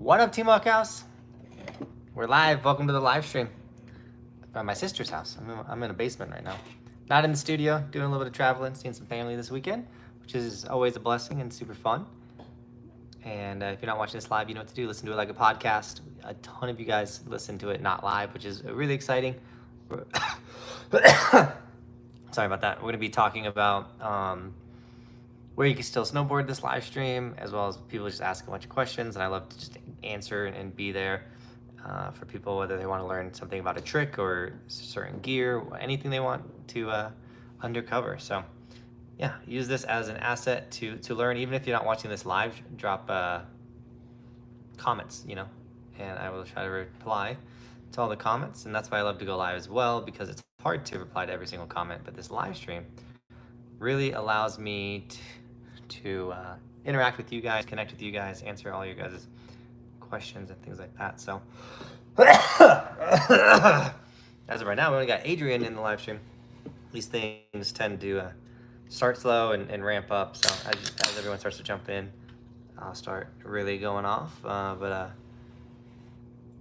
What up, Team Buckhouse? We're live. Welcome to the live stream at my sister's house. I'm in a basement right now. Not in the studio, doing a little bit of traveling, seeing some family this weekend, which is always a blessing and super fun. And if you're not watching this live, you know what to do. Listen to it like a podcast. A ton of you guys listen to it not live, which is really exciting. Sorry about that. We're going to be talking about where you can still snowboard this live stream, as well as people just ask a bunch of questions, and I love to just answer and be there for people, whether they want to learn something about a trick or certain gear, anything they want to undercover. So yeah, use this as an asset to learn. Even if you're not watching this live, drop comments, you know, and I will try to reply to all the comments. And that's why I love to go live as well, because it's hard to reply to every single comment, but this live stream really allows me to interact with you guys, connect with you guys, answer all your guys' questions and things like that. So as of right now, we only got Adrian in the live stream. These things tend to start slow and ramp up. So as everyone starts to jump in, I'll start really going off. But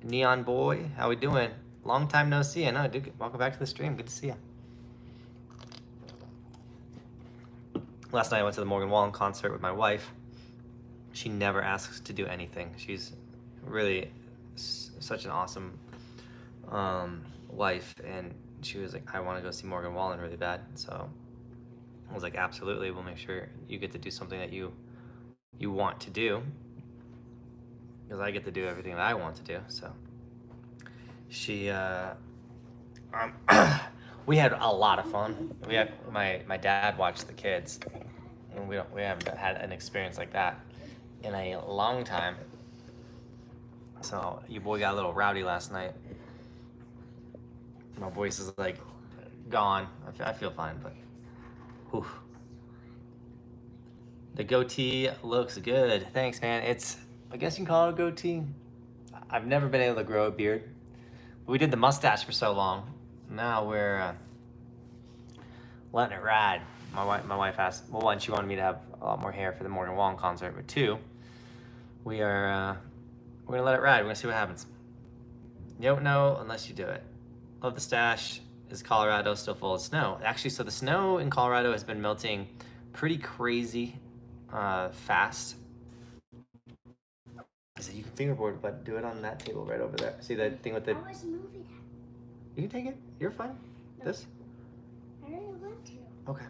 Neon Boy, how we doing? Long time no see. I know, dude. Welcome back to the stream. Good to see you. Last night I went to the Wallen concert with my wife. She never asks to do anything. She's really such an awesome wife, and she was like, I want to go see Wallen really bad. So I was like, absolutely, we'll make sure you get to do something that you want to do, because I get to do everything that I want to do. So she we had a lot of fun. We had my dad watched the kids, and we haven't had an experience like that in a long time. So your boy got a little rowdy last night. My voice is like gone. I feel fine, but whew. The goatee looks good. Thanks, man. I guess you can call it a goatee. I've never been able to grow a beard. We did the mustache for so long. Now we're letting it ride. My wife asked, well, one, she wanted me to have a lot more hair for the Wallen concert, but two, we're gonna let it ride. We're gonna see what happens. You don't know unless you do it. Love the stash. Is Colorado still full of snow? Actually, so the snow in Colorado has been melting pretty crazy fast. I said you can fingerboard, but do it on that table right over there. See that thing with the... I was moving it. You can take it. You're fine. No. This? I really want to. Okay.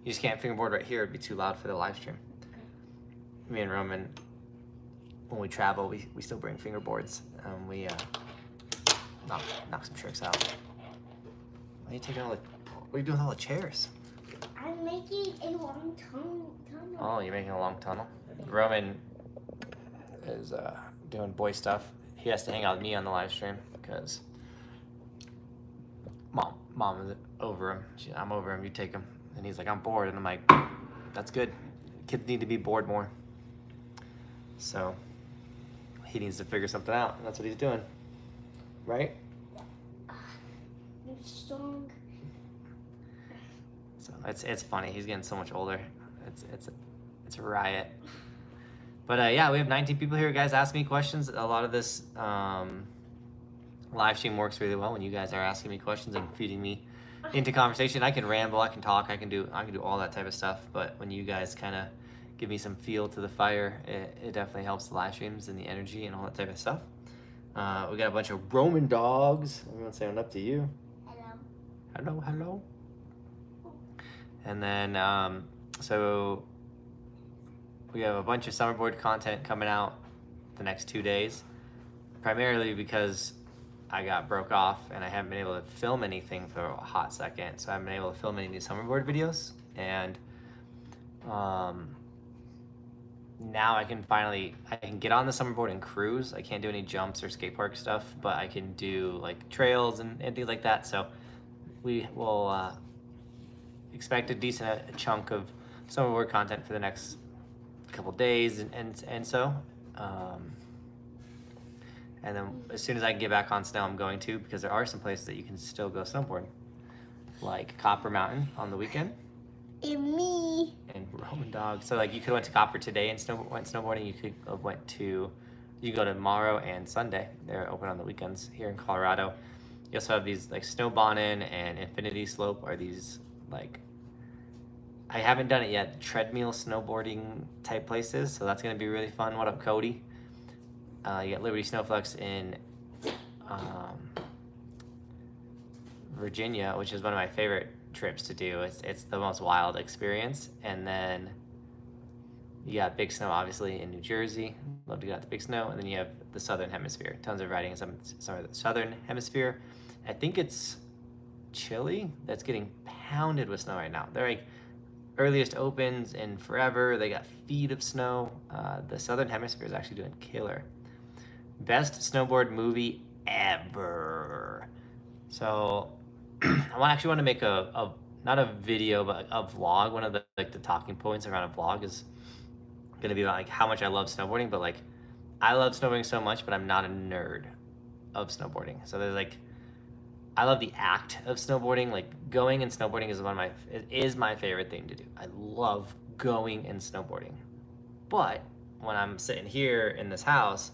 You just can't fingerboard right here. It'd be too loud for the live stream. Okay. Me and Roman, when we travel, we still bring fingerboards. We knock some tricks out. Why are you taking what are you doing with all the chairs? I'm making a long tunnel. Oh, you're making a long tunnel? Roman is doing boy stuff. He has to hang out with me on the live stream because mom is over him. I'm over him, you take him. And he's like, I'm bored. And I'm like, that's good. Kids need to be bored more. So he needs to figure something out, and that's what he's doing. Right? I'm strong. So it's funny. He's getting so much older. It's a riot. But yeah, we have 19 people here. Guys, ask me questions. A lot of this live stream works really well when you guys are asking me questions and feeding me into conversation. I can ramble, I can talk, I can do all that type of stuff. But when you guys kind of give me some feel to the fire, it definitely helps the live streams and the energy and all that type of stuff. We got a bunch of Roman dogs. Everyone's saying up to you. Hello. Hello. And then, so we have a bunch of summerboard content coming out the next 2 days, primarily because I got broke off and I haven't been able to film anything for a hot second. So I haven't been able to film any new summerboard videos. And now I can get on the summerboard and cruise. I can't do any jumps or skate park stuff, but I can do like trails and things like that. So we will expect a decent chunk of summerboard content for the next couple days and so. And then as soon as I can get back on snow, I'm going to, because there are some places that you can still go snowboard, like Copper Mountain on the weekend. And me. And Roman Dog. So like you could have went to Copper today and went snowboarding. You could have went to You can go tomorrow and Sunday. They're open on the weekends here in Colorado. You also have these like Snowboarding and Infinity Slope are these like, I haven't done it yet, treadmill snowboarding type places. So that's gonna be really fun. What up, Cody? You got Liberty Snowflex in Virginia, which is one of my favorite trips to do. It's the most wild experience. And then you got Big Snow, obviously, in New Jersey. Love to get out to Big Snow. And then you have the Southern Hemisphere. Tons of riding in some of the Southern Hemisphere. I think it's Chile that's getting pounded with snow right now. They're like earliest opens in forever. They got feet of snow. The Southern Hemisphere is actually doing killer. Best snowboard movie ever. So I actually want to make a not a video, but a vlog. One of the like the talking points around a vlog is gonna be about like how much I love snowboarding, but like I love snowboarding so much, but I'm not a nerd of snowboarding. So there's like, I love the act of snowboarding. Like going and snowboarding is my favorite thing to do. I love going and snowboarding. But when I'm sitting here in this house,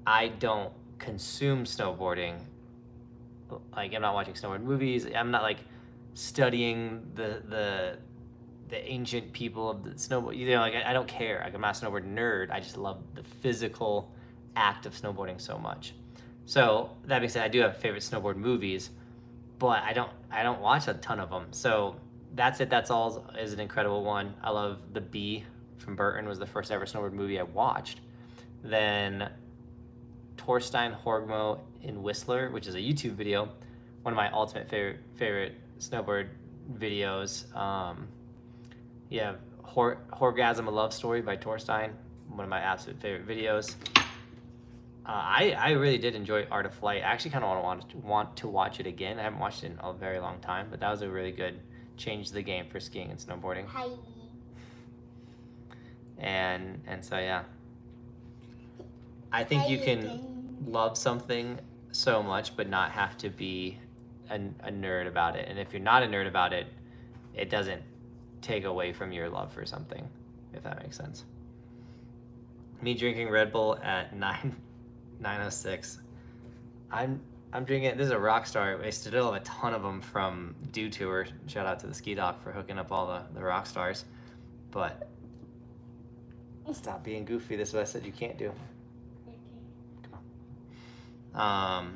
I don't consume snowboarding. Like I'm not watching snowboard movies. I'm not like studying the ancient people of the snowboard. You know, like I don't care. Like I'm not a snowboard nerd. I just love the physical act of snowboarding so much. So that being said, I do have favorite snowboard movies, but I don't watch a ton of them. So That's It, That's All is an incredible one. I love The Bee from Burton, was the first ever snowboard movie I watched. Then Torstein Horgmo in Whistler, which is a YouTube video, one of my ultimate favorite snowboard videos. Yeah, Horgasm, A Love Story by Torstein, one of my absolute favorite videos. I really did enjoy Art of Flight. I actually kind of want to watch it again. I haven't watched it in a very long time, but that was a really good change the game for skiing and snowboarding. Hi. And so yeah, I think you can love something so much but not have to be a nerd about it. And if you're not a nerd about it, it doesn't take away from your love for something, if that makes sense. Me drinking Red Bull at 9:06. I'm drinking, this is a Rockstar. I still have a ton of them from Dew Tour. Shout out to the ski doc for hooking up all the Rockstars. But stop being goofy. This is what I said you can't do. Come on.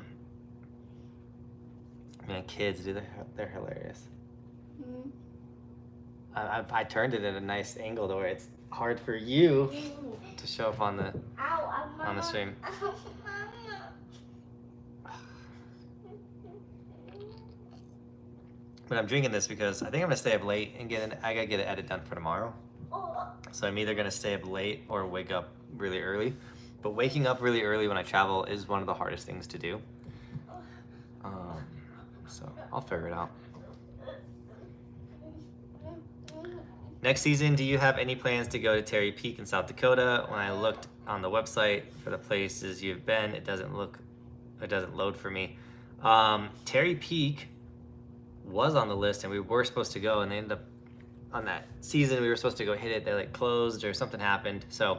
Man, kids, dude, they're hilarious. Mm. I turned it at a nice angle to where it's hard for you to show up on the stream. But I'm drinking this because I think I'm gonna stay up late and I gotta get an edit done for tomorrow. So I'm either gonna stay up late or wake up really early. But waking up really early when I travel is one of the hardest things to do. So I'll figure it out. Next season, do you have any plans to go to Terry Peak in South Dakota? When I looked on the website for the places you've been, it doesn't load for me. Terry Peak was on the list and we were supposed to go, and they ended up on that season we were supposed to go hit it. They like closed or something happened. So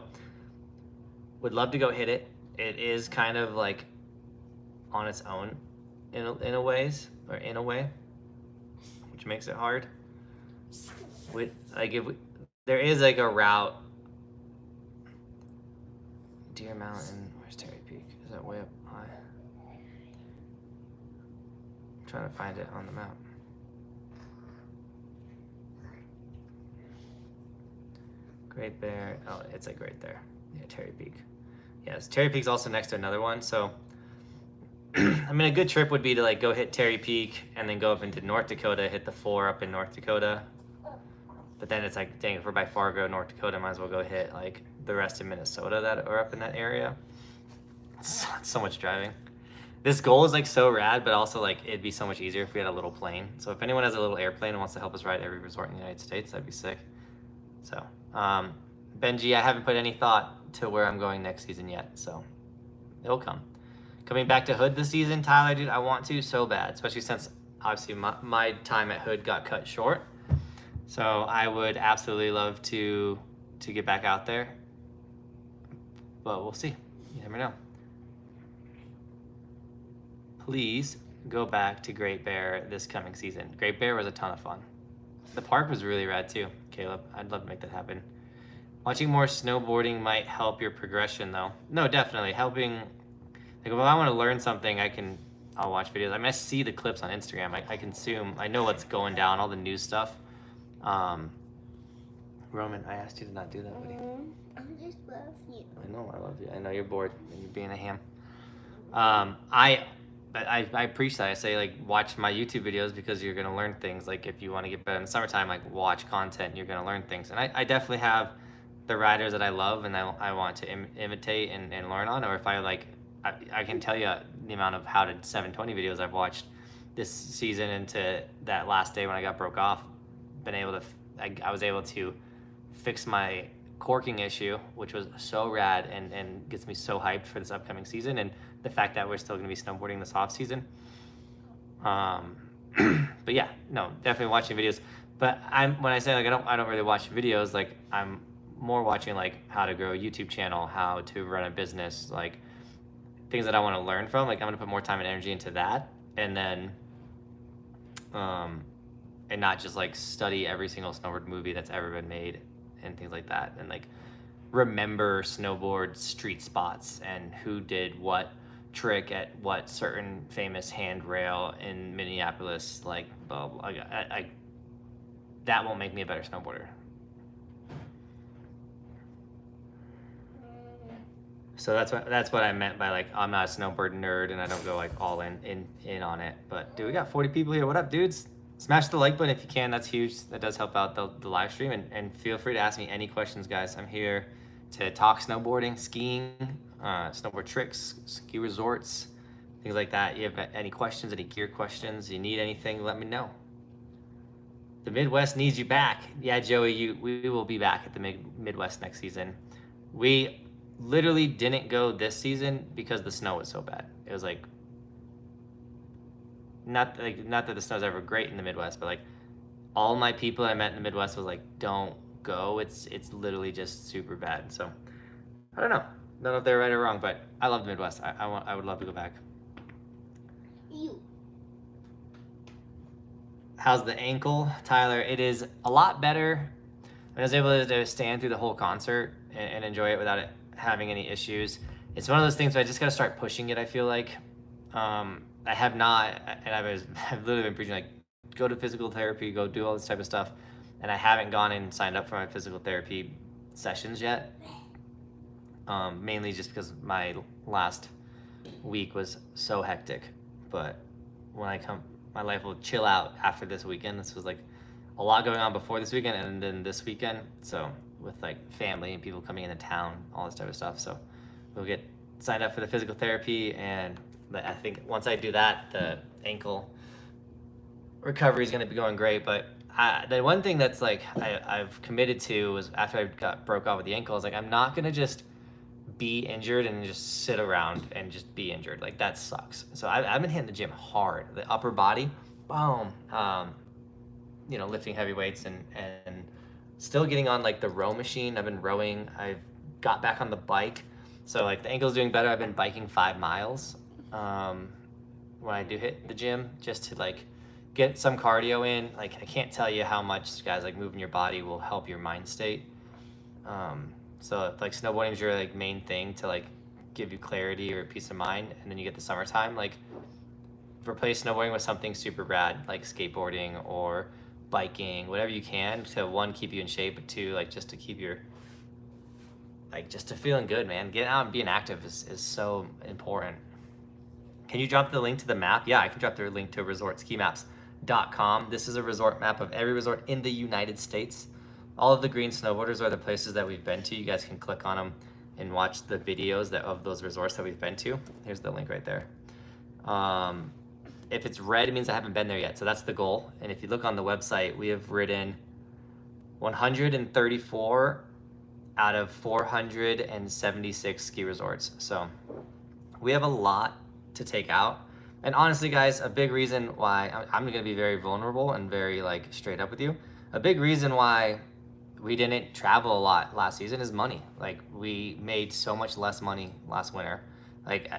would love to go hit it. It is kind of like on its own in a way, which makes it hard. With like there is like a route. Deer Mountain, where's Terry Peak? Is that way up high? I'm trying to find it on the map. Great Bear, oh, it's like right there. Yeah, Terry Peak. Yes, Terry Peak's also next to another one. So, I mean, a good trip would be to like go hit Terry Peak and then go up into North Dakota, hit the 4 up in North Dakota. But then it's like, dang, if we're by Fargo, North Dakota, might as well go hit like the rest of Minnesota that are up in that area. It's so much driving. This goal is like so rad, but also like it'd be so much easier if we had a little plane. So if anyone has a little airplane and wants to help us ride every resort in the United States, that'd be sick. So, Benji, I haven't put any thought to where I'm going next season yet, so it'll come. Coming back to Hood this season, Tyler, dude, I want to so bad, especially since obviously my time at Hood got cut short. So I would absolutely love to get back out there, but we'll see. You never know. Please go back to Great Bear this coming season. Great Bear was a ton of fun. The park was really rad too, Caleb. I'd love to make that happen. Watching more snowboarding might help your progression though. No, definitely. Helping, like if I want to learn something, I'll watch videos. I mean, I see the clips on Instagram. I consume, I know what's going down, all the news stuff. Roman, I asked you to not do that, buddy. I just love you. I know, I love you. I know you're bored and you're being a ham. I preach that. I say like watch my YouTube videos because you're gonna learn things. Like if you want to get better in the summertime, like watch content, you're gonna learn things. And I definitely have the riders that I love and I want to imitate and learn on. Or if I can tell you the amount of how to 720 videos I've watched this season into that last day when I got broke off. I was able to fix my corking issue, which was so rad and gets me so hyped for this upcoming season, and the fact that we're still going to be snowboarding this off season. But yeah, no, definitely watching videos. But when I say like I don't really watch videos, like I'm more watching like how to grow a YouTube channel, how to run a business, like things that I want to learn from. Like I'm going to put more time and energy into that, and then and not just like study every single snowboard movie that's ever been made and things like that, and like remember snowboard street spots and who did what trick at what certain famous handrail in Minneapolis, like blah, blah. That won't make me a better snowboarder. So that's what I meant by like I'm not a snowboard nerd and I don't go like all in on it. But dude, we got 40 people here. What up, dudes? Smash the like button if you can. That's huge. That does help out the live stream. And feel free to ask me any questions, guys. I'm here to talk snowboarding, skiing, snowboard tricks, ski resorts, things like that. You have any questions, any gear questions, you need anything, let me know. The Midwest needs you back. Yeah, Joey, we will be back at the Midwest next season. We literally didn't go this season because the snow was so bad. It was like, not that the snow's ever great in the Midwest, but like all my people I met in the Midwest was like, don't go. It's literally just super bad. So I don't know if they're right or wrong, but I love the Midwest. I would love to go back. You. How's the ankle, Tyler? It is a lot better. I was able to stand through the whole concert and enjoy it without it having any issues. It's one of those things where I just got to start pushing it, I feel like. I have not, and I've literally been preaching like, go to physical therapy, go do all this type of stuff, and I haven't gone and signed up for my physical therapy sessions yet. Mainly just because my last week was so hectic. But when I come, my life will chill out after this weekend. This was like a lot going on before this weekend and then this weekend. So with like family and people coming into town, all this type of stuff. So we'll get signed up for the physical therapy, and I think once I do that, the ankle recovery is going to be going great. But the one thing that's like I've committed to was after I broke off with the ankle, I was like, I'm not going to just be injured and just sit around and just be injured. Like that sucks. So I've been hitting the gym hard, the upper body, boom, lifting heavy weights and still getting on like the row machine. I've been rowing. I've got back on the bike. So like the ankle's doing better. I've been biking 5 miles when I do hit the gym just to like get some cardio in. Like I can't tell you how much, guys, like moving your body will help your mind state. So if like snowboarding is your like main thing to like give you clarity or peace of mind, and then you get the summertime, like replace snowboarding with something super rad like skateboarding or biking, whatever you can to one, keep you in shape, but two, like just to keep your just to feeling good, man. Getting out and being active is so important. Can you drop the link to the map? Yeah, I can drop the link to resortskimaps.com. This is a resort map of every resort in the United States. All of the green snowboarders are the places that we've been to. You guys can click on them and watch the videos of those resorts that we've been to. Here's the link right there. If it's red, it means I haven't been there yet. So that's the goal. And if you look on the website, we have ridden 134 out of 476 ski resorts. So we have a lot to take out. And honestly, guys, a big reason why I'm going to be very vulnerable and very like straight up with you. A big reason why we didn't travel a lot last season is money. Like, we made so much less money last winter. Like,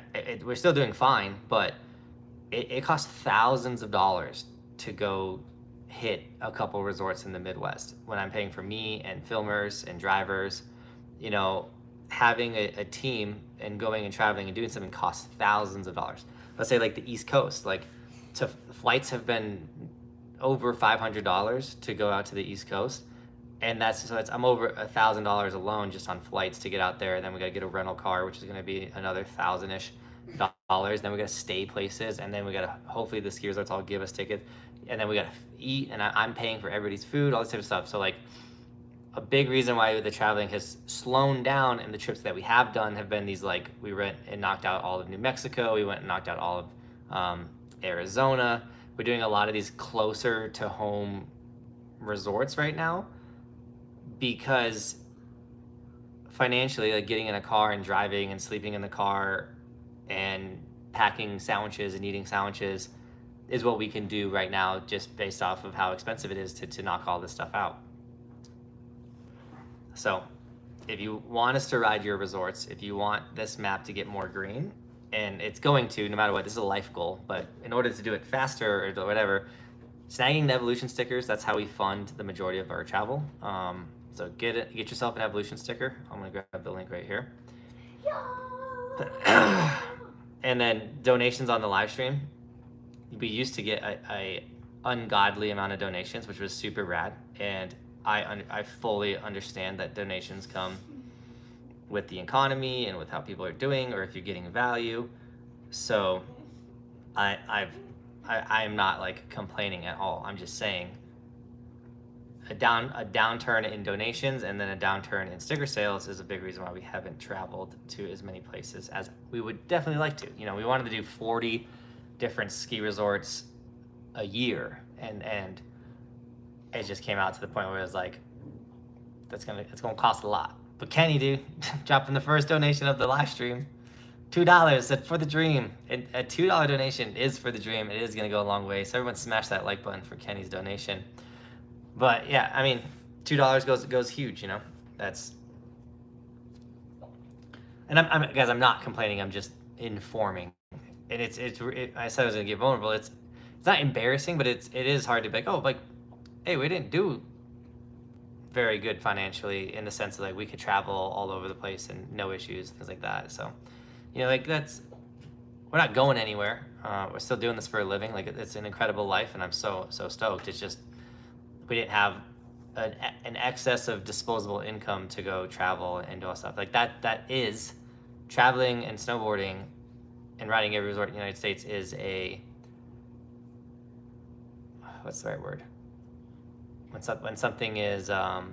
we're still doing fine, but it costs thousands of dollars to go hit a couple resorts in the Midwest when I'm paying for me and filmers and drivers. You know, having a team and going and traveling and doing something costs thousands of dollars. Let's say like the East Coast, like flights have been over $500 to go out to the East Coast. And I'm over $1,000 alone just on flights to get out there. And then we got to get a rental car, which is going to be another $1,000-ish. Then we got to stay places, and then we got to, hopefully the ski resorts all give us tickets, and then we got to eat, and I'm paying for everybody's food, all this type of stuff. So like, a big reason why the traveling has slowed down, and the trips that we have done have been these, like, we went and knocked out all of New Mexico, we went and knocked out all of Arizona. We're doing a lot of these closer to home resorts right now, because financially, like, getting in a car and driving and sleeping in the car and packing sandwiches and eating sandwiches is what we can do right now, just based off of how expensive it is to knock all this stuff out. So if you want us to ride your resorts, if you want this map to get more green, and it's going to, no matter what, this is a life goal, but in order to do it faster or whatever, snagging the evolution stickers, that's how we fund the majority of our travel. So get yourself an evolution sticker. I'm gonna grab the link right here. And then donations on the live stream. We used to get a ungodly amount of donations, which was super rad. And I fully understand that donations come with the economy and with how people are doing, or if you're getting value. So I'm not like complaining at all. I'm just saying a downturn in donations and then a downturn in sticker sales is a big reason why we haven't traveled to as many places as we would definitely like to. You know, we wanted to do 40 different ski resorts a year, and it just came out to the point where it was like, it's gonna cost a lot. But Kenny, dude, dropping the first donation of the live stream, $2 said for the dream. And a $2 donation is for the dream. It is gonna go a long way. So everyone smash that like button for Kenny's donation. But yeah, I mean, $2 goes huge, you know. That's, and I'm not complaining. I'm just informing. And I said I was gonna get vulnerable. It's not embarrassing, but it is hard to be like, oh, like, hey, we didn't do very good financially, in the sense of like we could travel all over the place and no issues, things like that. So, you know, like, we're not going anywhere. We're still doing this for a living. Like, it's an incredible life, and I'm so stoked. It's just, we didn't have an excess of disposable income to go travel and do all stuff like that. That is, traveling and snowboarding and riding every resort in the United States is what's the right word? When something is a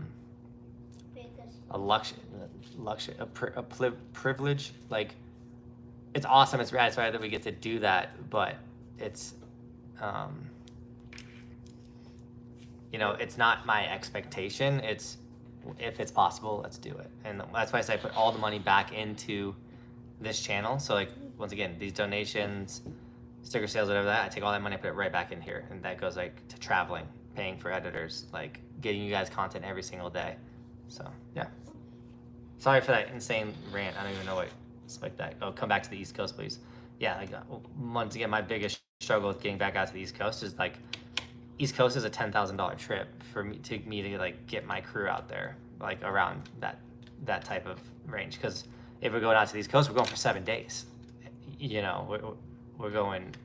privilege, like, it's awesome, it's rad, it's rad that we get to do that, but it's you know, it's not my expectation. It's, if it's possible, let's do it. And that's why I say I put all the money back into this channel. So like, once again, these donations, sticker sales, whatever that, I take all that money, I put it right back in here. And that goes like to traveling, paying for editors, like getting you guys content every single day. So yeah. Sorry for that insane rant. I don't even know what it's like that. Oh, come back to the East Coast, please. Yeah, like, once again, my biggest struggle with getting back out to the East Coast is like, East Coast is a $10,000 trip for me to like get my crew out there, like around that type of range. Because if we're going out to the East Coast, we're going for 7 days. You know, we're going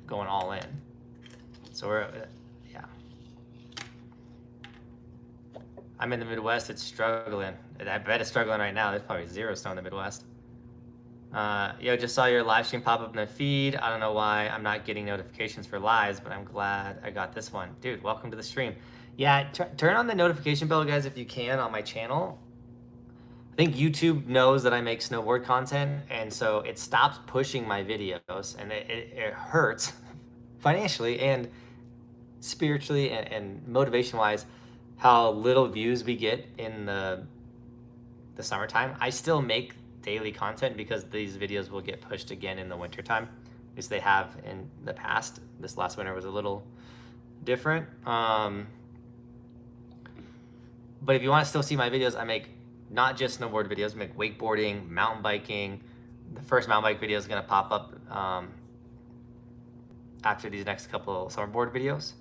all in. So yeah. I'm in the Midwest. It's struggling. I bet it's struggling right now. There's probably 0 snow in the Midwest. Yo, just saw your live stream pop up in the feed. I don't know why I'm not getting notifications for lives, but I'm glad I got this one. Dude, welcome to the stream. Yeah, turn on the notification bell, guys, if you can, on my channel. I think YouTube knows that I make snowboard content, and so it stops pushing my videos, and it hurts financially and spiritually and motivation-wise how little views we get in the summertime. I still make daily content because these videos will get pushed again in the wintertime, because they have in the past. This last winter was a little different. But if you want to still see my videos, I make not just snowboard videos, I make wakeboarding, mountain biking. The first mountain bike video is going to pop up after these next couple summerboard videos.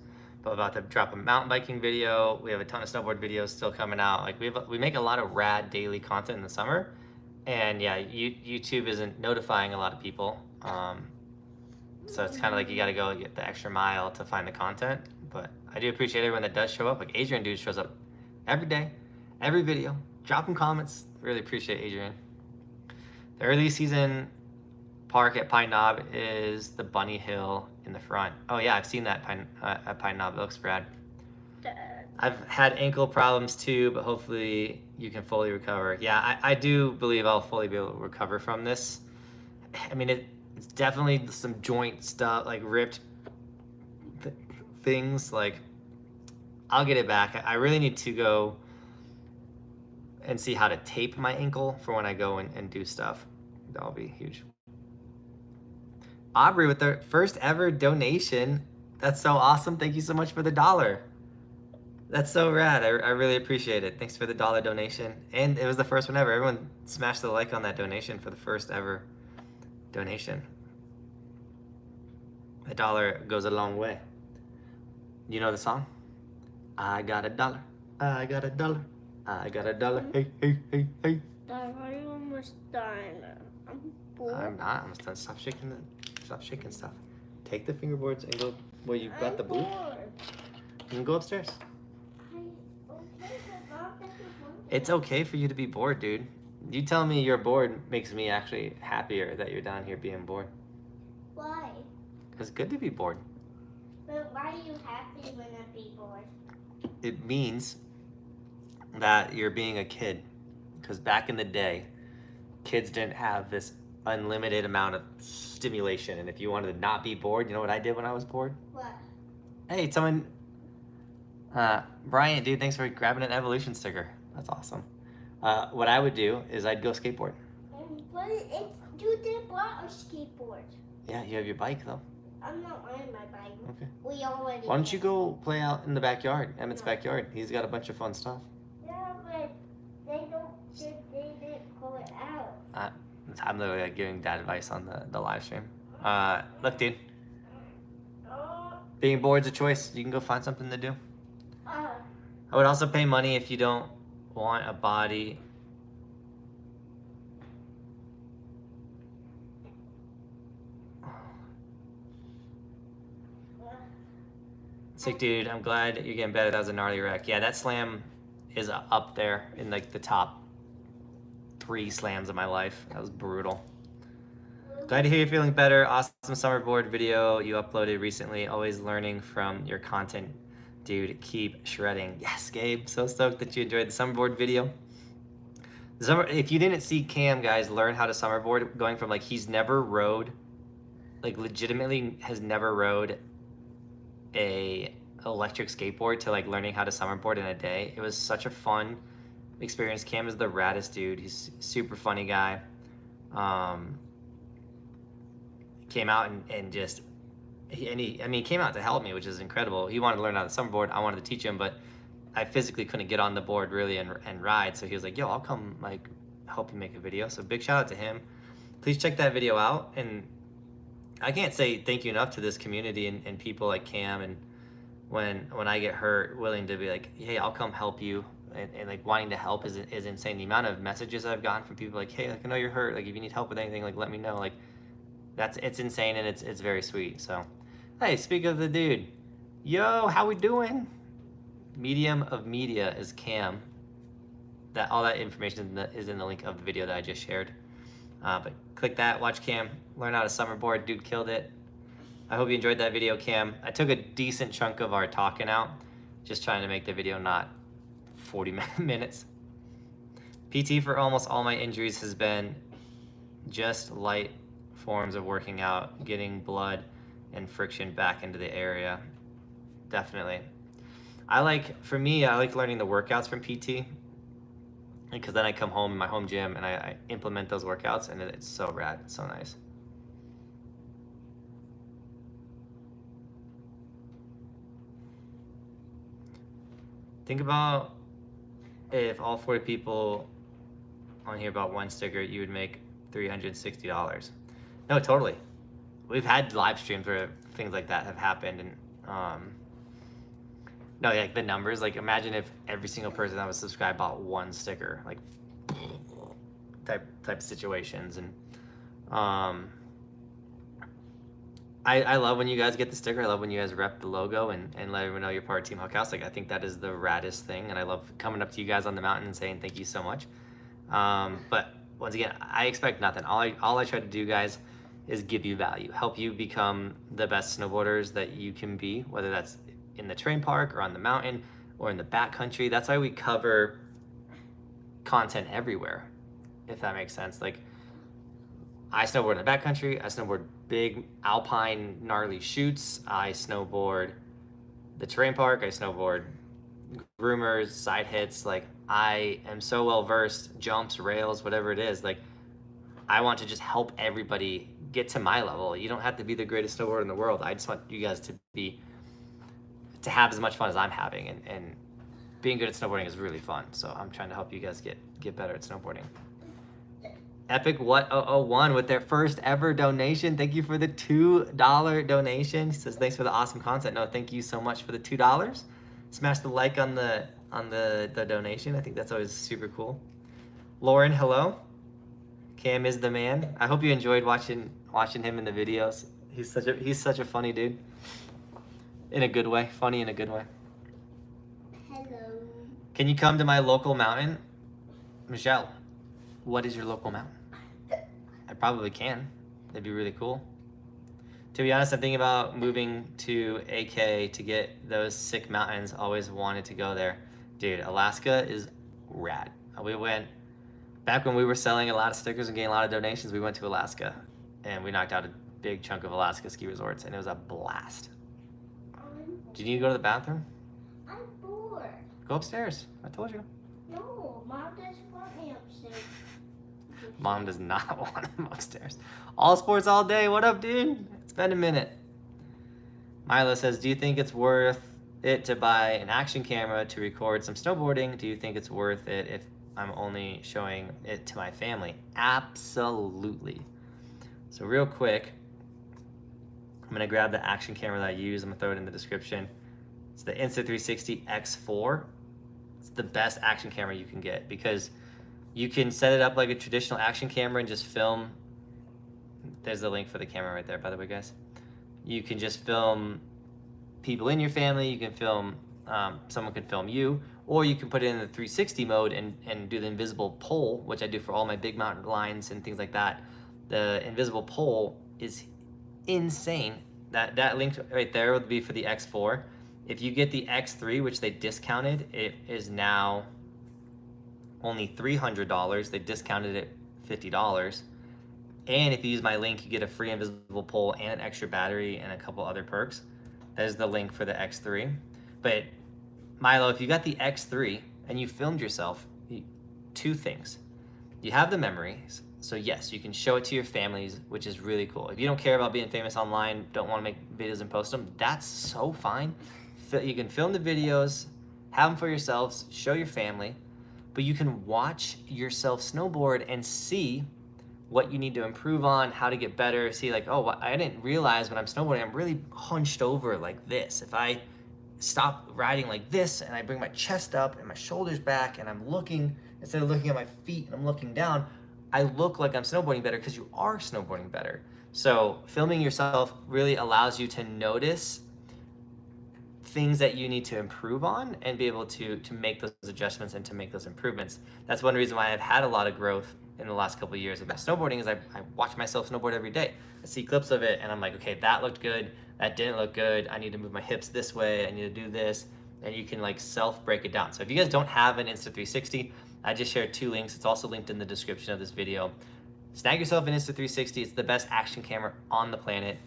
But about to drop a mountain biking video. We have a ton of snowboard videos still coming out. Like we make a lot of rad daily content in the summer. And yeah, YouTube isn't notifying a lot of people. So it's kind of like you got to go get the extra mile to find the content. But I do appreciate everyone that does show up. Like Adrian dude shows up every day, every video, dropping comments. Really appreciate Adrian. The early season park at Pine Knob is the Bunny Hill in the front. Oh yeah, I've seen that at Pine Knob. It looks rad. I've had ankle problems too, but hopefully you can fully recover. Yeah, I do believe I'll fully be able to recover from this. I mean, it's definitely some joint stuff, like ripped things. Like, I'll get it back. I really need to go and see how to tape my ankle for when I go and do stuff. That'll be huge. Aubrey with their first ever donation. That's so awesome. Thank you so much for the $1. That's so rad. I really appreciate it. Thanks for the $1 donation. And it was the first one ever. Everyone smash the like on that donation for the first ever donation. $1 goes a long way. You know the song? I got $1. I got $1. I got $1. Hey, hey, hey, hey. Dad, are you almost done? I'm bored. I'm not. I'm done. Stop shaking stuff. Take the fingerboards and go where you got the blue. Bored. You can go upstairs. Okay, but Mom doesn't want It's okay for you to be bored, dude. You tell me you're bored makes me actually happier that you're down here being bored. Why? It's good to be bored. But why are you happy when I be bored? It means that you're being a kid. Because back in the day, kids didn't have this unlimited amount of stimulation. And if you wanted to not be bored, you know what I did when I was bored? What? Hey, someone... Brian, dude, thanks for grabbing an Evolution sticker. That's awesome. What I would do is I'd go skateboard. But you did bought a skateboard. Yeah, you have your bike, though. I'm not riding my bike. Okay. We already. Why don't you go play out in the backyard, Emmett's backyard? He's got a bunch of fun stuff. Yeah, but they didn't pull it out. I'm literally like giving dad advice on the live stream. Look, dude, being bored's a choice. You can go find something to do. I would also pay money if you don't want a body. Sick, dude. I'm glad you're getting better. That was a gnarly wreck. Yeah, that slam is up there in like the top 3 slams of my life. That was brutal. Glad to hear you're feeling better. Awesome summerboard video you uploaded recently. Always learning from your content, dude. Keep shredding. Yes, Gabe. So stoked that you enjoyed the summerboard video. If you didn't see Cam, guys, learn how to summerboard, going from like he's never rode, like legitimately has never rode a electric skateboard to like learning how to summerboard in a day. It was such a fun experience. Cam is the raddest dude. He's a super funny guy. Came out and just he came out to help me, which is incredible. He wanted to learn how to summerboard. I wanted to teach him, but I physically couldn't get on the board really and ride. So he was like, yo, I'll come like help you make a video. So big shout out to him. Please check that video out. And I can't say thank you enough to this community and people like Cam, and when I get hurt, willing to be like, hey, I'll come help you, and like wanting to help is insane. The amount of messages I've gotten from people like, hey, like I know you're hurt, like if you need help with anything, like let me know. Like it's insane, and it's very sweet. So hey, speak of the dude, yo, how we doing? Medium of Media is Cam. All that information is in the link of the video that I just shared. But click that, watch Cam, learn how to summerboard. Dude killed it. I hope you enjoyed that video, Cam. I took a decent chunk of our talking out, just trying to make the video not 40 minutes. PT for almost all my injuries has been just light forms of working out, getting blood and friction back into the area. Definitely. For me, I like learning the workouts from PT, because then I come home in my home gym and I implement those workouts, and it's so rad. It's so nice. Think about if all 40 people on here bought one sticker, you would make $360. No, totally. We've had live streams where things like that have happened, and no, like the numbers. Like imagine if every single person that was subscribed bought one sticker, like type of situations. And I love when you guys get the sticker. I love when you guys rep the logo and let everyone know you're part of Team Buckhouse. Like I think that is the raddest thing, and I love coming up to you guys on the mountain and saying thank you so much. But once again, I expect nothing. All I try to do, guys, is give you value, help you become the best snowboarders that you can be, whether that's in the terrain park or on the mountain or in the backcountry. That's why we cover content everywhere, if that makes sense. Like I snowboard in the backcountry, I snowboard big alpine gnarly chutes, I snowboard the terrain park, I snowboard groomers, side hits. Like I am so well versed, jumps, rails, whatever it is. Like I want to just help everybody get to my level. You don't have to be the greatest snowboarder in the world. I just want you guys to have as much fun as I'm having, and being good at snowboarding is really fun. So I'm trying to help you guys get better at snowboarding. Epic What 001 with their first ever donation. Thank you for the $2 donation. He says thanks for the awesome content. No, thank you so much for the $2. Smash the like on the donation. I think that's always super cool. Lauren, hello. Cam is the man. I hope you enjoyed watching him in the videos. He's such a funny dude. In a good way. Funny in a good way. Hello. Can you come to my local mountain? Michelle, what is your local mountain? I probably can. That'd be really cool. To be honest, I'm thinking about moving to AK to get those sick mountains. Always wanted to go there. Dude, Alaska is rad. We went, back when we were selling a lot of stickers and getting a lot of donations, we went to Alaska and we knocked out a big chunk of Alaska ski resorts, and it was a blast. Do you need to go to the bathroom? I'm bored. Go upstairs. I told you. No, Mom doesn't want me upstairs. Mom does not want him upstairs. All sports all day. What up, dude? It's been a minute. Milo says, do you think it's worth it to buy an action camera to record some snowboarding? Do you think it's worth it if I'm only showing it to my family? Absolutely. So real quick, I'm gonna grab the action camera that I use. I'm gonna throw it in the description. It's the Insta360 X4. It's the best action camera you can get because you can set it up like a traditional action camera and just film. There's the link for the camera right there, by the way, guys. You can just film people in your family. You can film, someone could film you, or you can put it in the 360 mode and do the invisible pole, which I do for all my big mountain lines and things like that. The invisible pole is insane. That link right there would be for the X4. If you get the X3, which they discounted, it is now only $300. They discounted it $50. And if you use my link, you get a free invisible pole and an extra battery and a couple other perks. That is the link for the X3. But Milo, if you got the X3 and you filmed yourself, two things. You have the memories. So yes, you can show it to your families, which is really cool. If you don't care about being famous online, don't want to make videos and post them, that's so fine. You can film the videos, have them for yourselves, show your family, but you can watch yourself snowboard and see what you need to improve on, how to get better, see like, oh, I didn't realize when I'm snowboarding, I'm really hunched over like this. If I stop riding like this and I bring my chest up and my shoulders back and I'm looking, instead of looking at my feet and I'm looking down, I look like I'm snowboarding better because you are snowboarding better. So filming yourself really allows you to notice things that you need to improve on and be able to make those adjustments and to make those improvements. That's one reason why I've had a lot of growth in the last couple of years with my snowboarding is I watch myself snowboard every day. I see clips of it and I'm like, okay, that looked good. That didn't look good. I need to move my hips this way. I need to do this. And you can like self break it down. So if you guys don't have an Insta360, I just shared 2 links. It's also linked in the description of this video. Snag yourself an Insta360. It's the best action camera on the planet.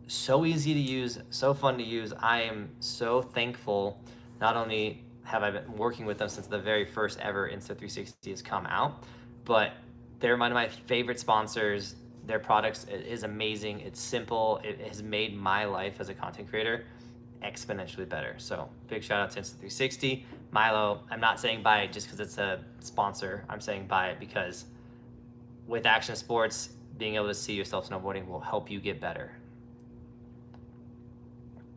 So easy to use, so fun to use. I am so thankful. Not only have I been working with them since the very first ever Insta360 has come out, but they're one of my favorite sponsors. Their products is amazing. It's simple. It has made my life as a content creator exponentially better. So big shout out to Insta360. Milo, I'm not saying buy it just because it's a sponsor. I'm saying buy it because with action sports, being able to see yourself snowboarding will help you get better.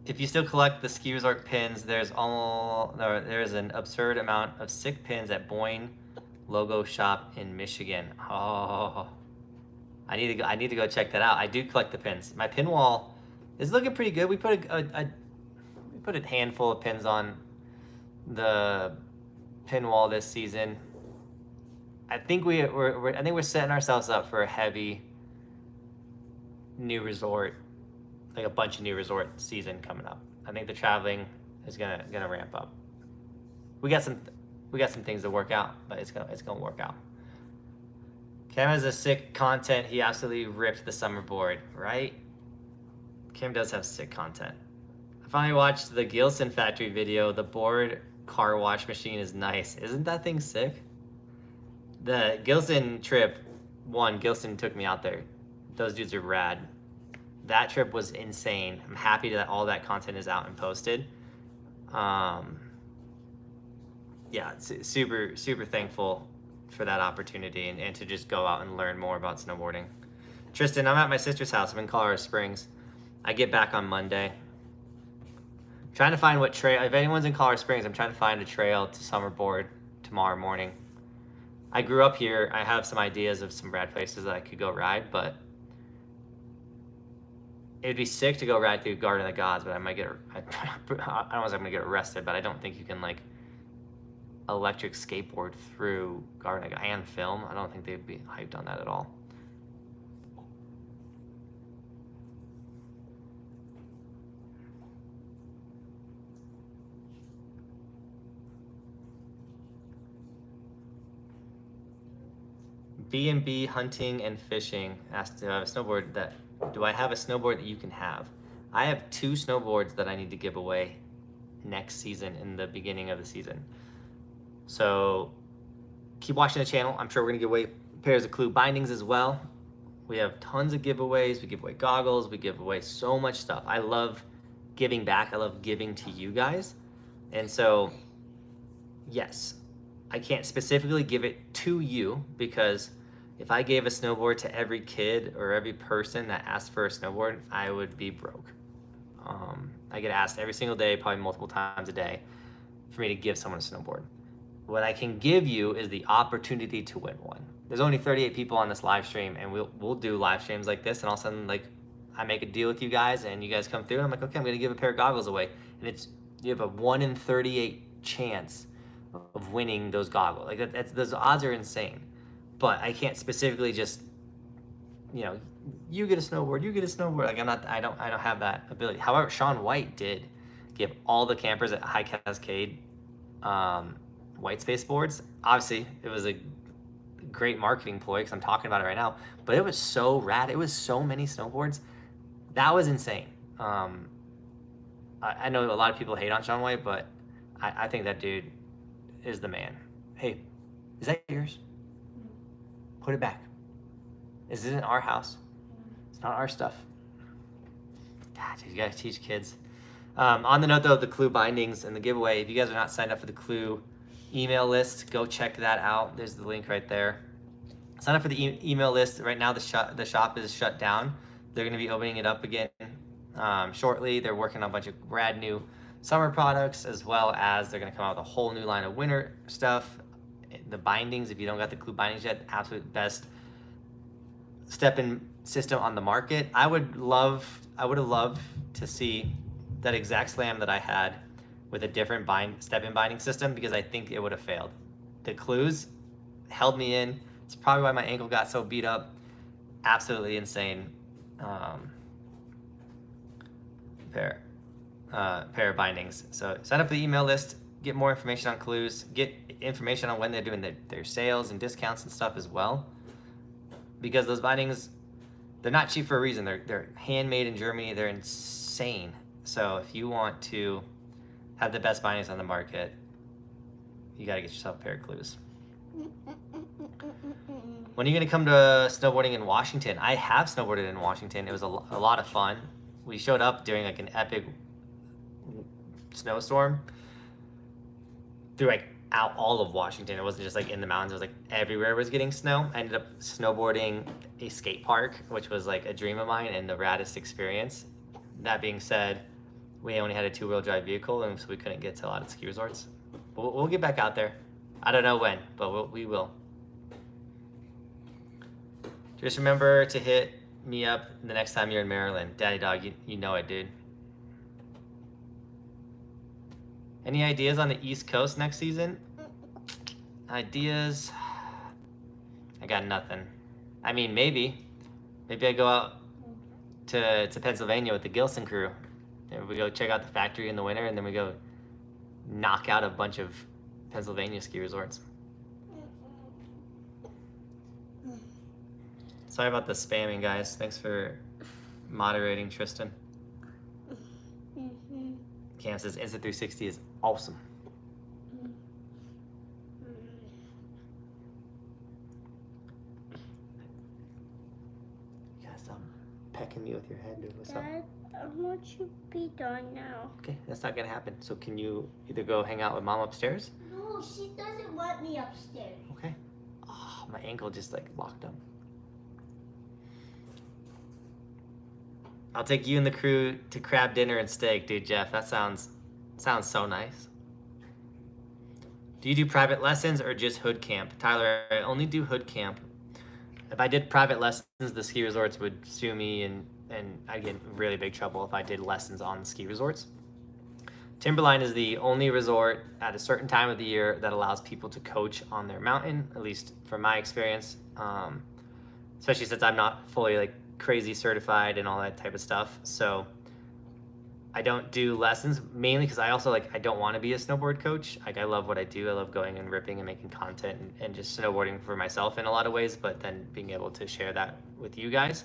If you still collect the ski resort pins, there's an absurd amount of sick pins at Boyne Logo Shop in Michigan. Oh, I need to go check that out. I do collect the pins. My pin wall is looking pretty good. We put a handful of pins on the pin wall this season. I think we're setting ourselves up for a heavy new resort, like a bunch of new resort season coming up. I think the traveling is gonna ramp up. We got some things to work out, but it's gonna work out. Cam has a sick content. He absolutely ripped the summer board, right? Cam does have sick content. I finally watched the Gilson factory video. The board car wash machine is nice. Isn't that thing sick? The Gilson trip, Gilson took me out there. Those dudes are rad. That trip was insane. I'm happy that all that content is out and posted. Yeah, super thankful for that opportunity and to just go out and learn more about snowboarding. Tristan, I'm at my sister's house. I'm in Colorado Springs. I get back on Monday. Trying to find what trail, if anyone's in Colorado Springs, I'm trying to find a trail to summerboard tomorrow morning. I grew up here. I have some ideas of some rad places that I could go ride, but it'd be sick to go ride through Garden of the Gods, but I might I don't know if I'm gonna get arrested, but I don't think you can like electric skateboard through Garden of the Gods and film. I don't think they'd be hyped on that at all. B&B hunting and fishing asked, do I have a snowboard that you can have? I have 2 snowboards that I need to give away next season in the beginning of the season. So keep watching the channel. I'm sure we're gonna give away pairs of Clew bindings as well. We have tons of giveaways. We give away goggles. We give away so much stuff. I love giving back. I love giving to you guys. And so, yes, I can't specifically give it to you because if I gave a snowboard to every kid or every person that asked for a snowboard, I would be broke. I get asked every single day, probably multiple times a day, for me to give someone a snowboard. What I can give you is the opportunity to win one. There's only 38 people on this live stream, and we'll do live streams like this, and all of a sudden, like, I make a deal with you guys, and you guys come through, and I'm like, okay, I'm gonna give a pair of goggles away, and you have a 1 in 38 chance of winning those goggles. Like those odds are insane, but I can't specifically just, you get a snowboard, you get a snowboard. Like I don't have that ability. However, Sean White did give all the campers at High Cascade white space boards. Obviously, it was a great marketing ploy because I'm talking about it right now, but it was so rad. It was so many snowboards. That was insane. I know a lot of people hate on Sean White, but I think that dude is the man. Hey, is that yours? Put it back. This isn't our house. It's not our stuff. God, you gotta teach kids. On the note though of the Clew bindings and the giveaway, if you guys are not signed up for the Clew email list, go check that out. There's the link right there. Sign up for the email list. Right now the shop is shut down. They're gonna be opening it up again shortly. They're working on a bunch of rad new summer products, as well as they're gonna come out with a whole new line of winter stuff. The bindings, if you don't got the Clew bindings yet, absolute best step-in system on the market. I would have loved to see that exact slam that I had with a different step-in binding system, because I think it would have failed. The Clews held me in. It's probably why my ankle got so beat up. Absolutely insane pair of bindings. So sign up for the email list, get more information on Clews, get information on when they're doing their sales and discounts and stuff as well. Because those bindings, they're not cheap for a reason. They're handmade in Germany. They're insane. So if you want to have the best bindings on the market, you gotta get yourself a pair of Clews. When are you gonna come to snowboarding in Washington? I have snowboarded in Washington. It was a lot of fun. We showed up during like an epic snowstorm through like out all of Washington. It wasn't just like in the mountains, it was like everywhere was getting snow. I ended up snowboarding a skate park, which was like a dream of mine and the raddest experience. That being said, we only had a 2-wheel drive vehicle, and so we couldn't get to a lot of ski resorts. But we'll get back out there. I don't know when, but we will. Just remember to hit me up the next time you're in Maryland. Daddy dog, you know it, dude. Any ideas on the East Coast next season? Ideas? I got nothing. I mean, maybe I go out to Pennsylvania with the Gilson crew. And we go check out the factory in the winter, and then we go knock out a bunch of Pennsylvania ski resorts. Sorry about the spamming, guys. Thanks for moderating, Tristan. Cam says Insta 360 is awesome. You guys, pecking me with your head, dude. What's up? Dad, I want you to be done now. Okay, that's not gonna happen. So can you either go hang out with Mom upstairs? No, she doesn't want me upstairs. Okay. Oh, my ankle just like locked up. I'll take you and the crew to crab dinner and steak, dude, Jeff. That sounds so nice. Do you do private lessons or just hood camp? Tyler, I only do hood camp. If I did private lessons, the ski resorts would sue me and I'd get in really big trouble if I did lessons on the ski resorts. Timberline is the only resort at a certain time of the year that allows people to coach on their mountain, at least from my experience, especially since I'm not fully like crazy certified and all that type of stuff. So I don't do lessons mainly because I also I don't want to be a snowboard coach. Like I love what I do. I love going and ripping and making content and just snowboarding for myself in a lot of ways, but then being able to share that with you guys.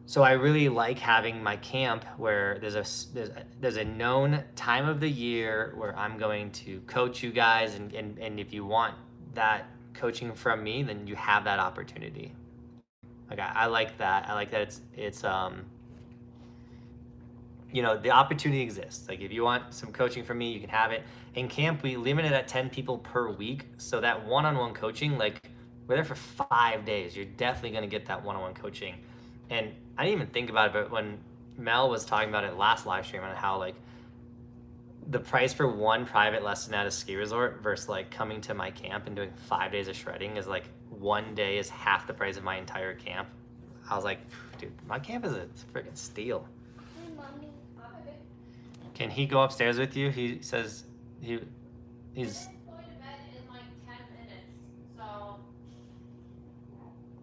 So I really like having my camp where there's a known time of the year where I'm going to coach you guys, and if you want that coaching from me, then you have that opportunity. Like I like that. I like that it's you know, the opportunity exists. Like if you want some coaching from me, you can have it. In camp, we limit it at 10 people per week. So that one-on-one coaching, like we're there for 5 days. You're definitely gonna get that one-on-one coaching. And I didn't even think about it, but when Mel was talking about it last live stream on how like the price for one private lesson at a ski resort versus like coming to my camp and doing 5 days of shredding is like 1 day is half the price of my entire camp. I was like, dude, my camp is a freaking steal. Hey, Mommy. Can he go upstairs with you? He says he's Going to bed in like 10 minutes, so.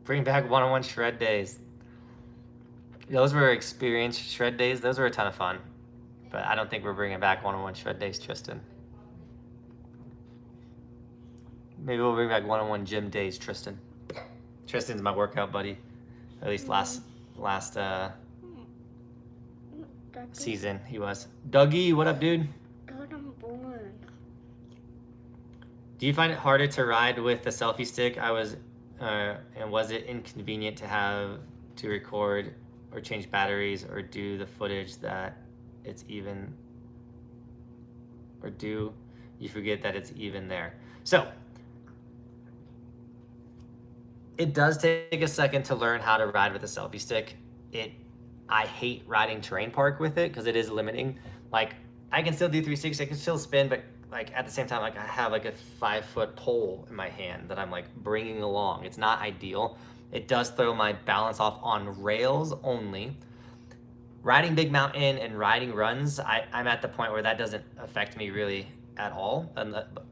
bring back one-on-one shred days. Those were experienced shred days. Those were a ton of fun. But I don't think we're bringing back one-on-one shred days, Tristan. Maybe we'll bring back one-on-one gym days, Tristan. Tristan's my workout buddy. At least last season he was. Dougie, what up, dude? God, I'm born. Do you find it harder to ride with the selfie stick? And was it inconvenient to have to record or change batteries or do the footage that it's even, or do you forget that it's even there? So it does take a second to learn how to ride with a selfie stick. I hate riding terrain park with it because it is limiting. Like I can still do 360, I can still spin, but like at the same time, like I have like a 5-foot pole in my hand that I'm like bringing along. It's not ideal. It does throw my balance off on rails only. Riding big mountain and riding runs, I'm at the point where that doesn't affect me really at all.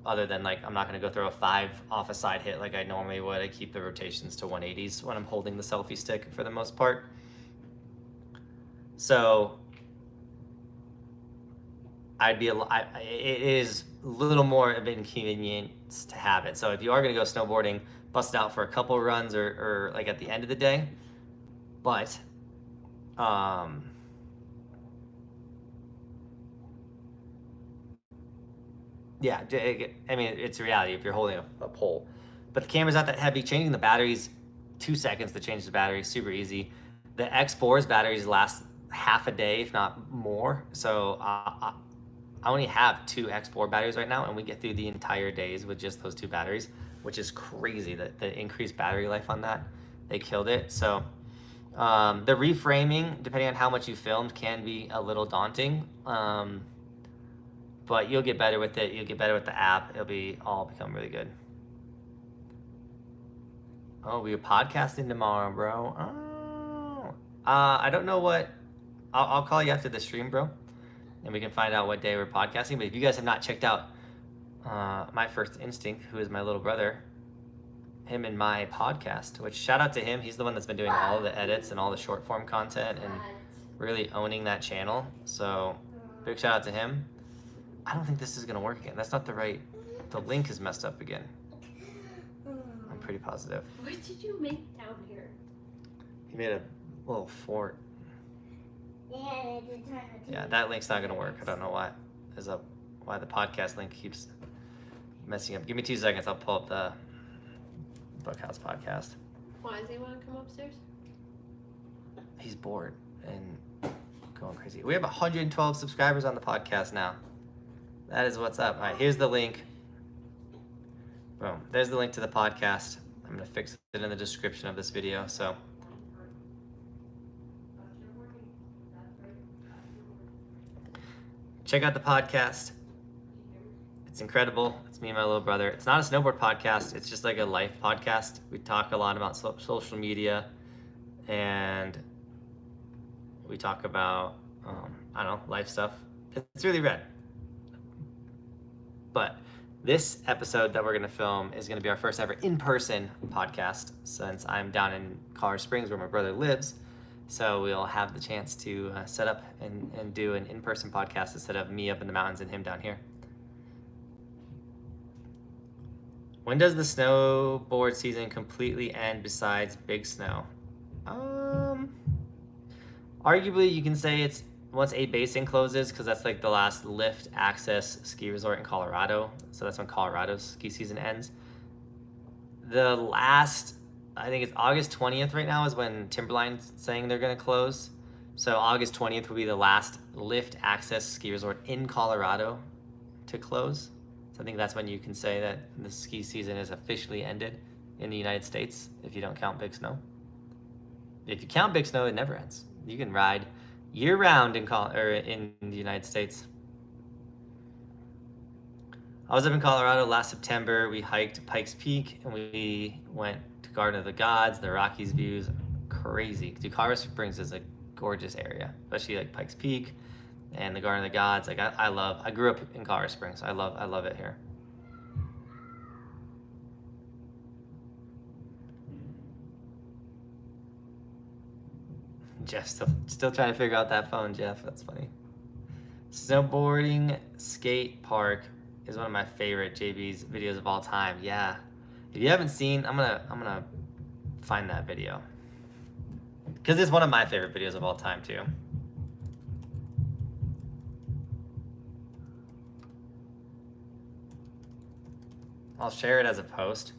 Other than like, I'm not gonna go throw a 5 off a side hit like I normally would. I keep the rotations to 180s when I'm holding the selfie stick for the most part. So it is a little more of an inconvenience to have it. So if you are gonna go snowboarding, bust it out for a couple runs or like at the end of the day. But yeah, I mean, it's a reality if you're holding a pole. But the camera's not that heavy. Changing the batteries, 2 seconds to change the battery, super easy. The X4's batteries last half a day, if not more. So I only have 2 X4 batteries right now, and we get through the entire days with just those 2 batteries, which is crazy. The increased battery life on that, they killed it. So the reframing, depending on how much you filmed, can be a little daunting. But you'll get better with it. You'll get better with the app. It'll all become really good. Oh, we're podcasting tomorrow, bro. Oh. I don't know what. I'll call you after the stream, bro, and we can find out what day we're podcasting. But if you guys have not checked out My First Instinct, who is my little brother, him and my podcast, which shout out to him. He's the one that's been doing all of the edits and all the short form content and really owning that channel. So big shout out to him. I don't think this is gonna work again. That's not the right. The link is messed up again. I'm pretty positive. What did you make down here? He made a little fort. Yeah, that link's not gonna work. I don't know why. Why the podcast link keeps messing up. Give me 2 seconds. I'll pull up the Buckhouse podcast. Why does he want to come upstairs? He's bored and going crazy. We have 112 subscribers on the podcast now. That is what's up. All right, here's the link. Boom. There's the link to the podcast. I'm gonna fix it in the description of this video. So. Check out the podcast. It's incredible. It's me and my little brother. It's not a snowboard podcast. It's just like a life podcast. We talk a lot about social media, and we talk about, I don't know, life stuff. It's really rad. But this episode that we're going to film is going to be our first ever in-person podcast, since I'm down in Colorado Springs where my brother lives. So we'll have the chance to set up and do an in-person podcast instead of me up in the mountains and him down here. When does the snowboard season completely end besides big snow? Arguably, you can say it's once A Basin closes, because that's like the last lift access ski resort in Colorado. So that's when Colorado's ski season ends. The last, I think it's August 20th right now, is when Timberline's saying they're going to close. So August 20th will be the last lift access ski resort in Colorado to close. So I think that's when you can say that the ski season is officially ended in the United States, if you don't count big snow. If you count big snow, it never ends. You can ride year-round in the United States. I was up in Colorado last September. We hiked Pikes Peak, and we went to Garden of the Gods. The Rockies views are crazy. Dude, Colorado Springs is a gorgeous area, especially like Pikes Peak and the Garden of the Gods. Like I grew up in Colorado Springs. I love it here. Jeff still trying to figure out that phone, Jeff. That's funny. Snowboarding skate park is one of my favorite JB's videos of all time. Yeah. If you haven't seen, I'm gonna find that video, because it's one of my favorite videos of all time too. I'll share it as a post.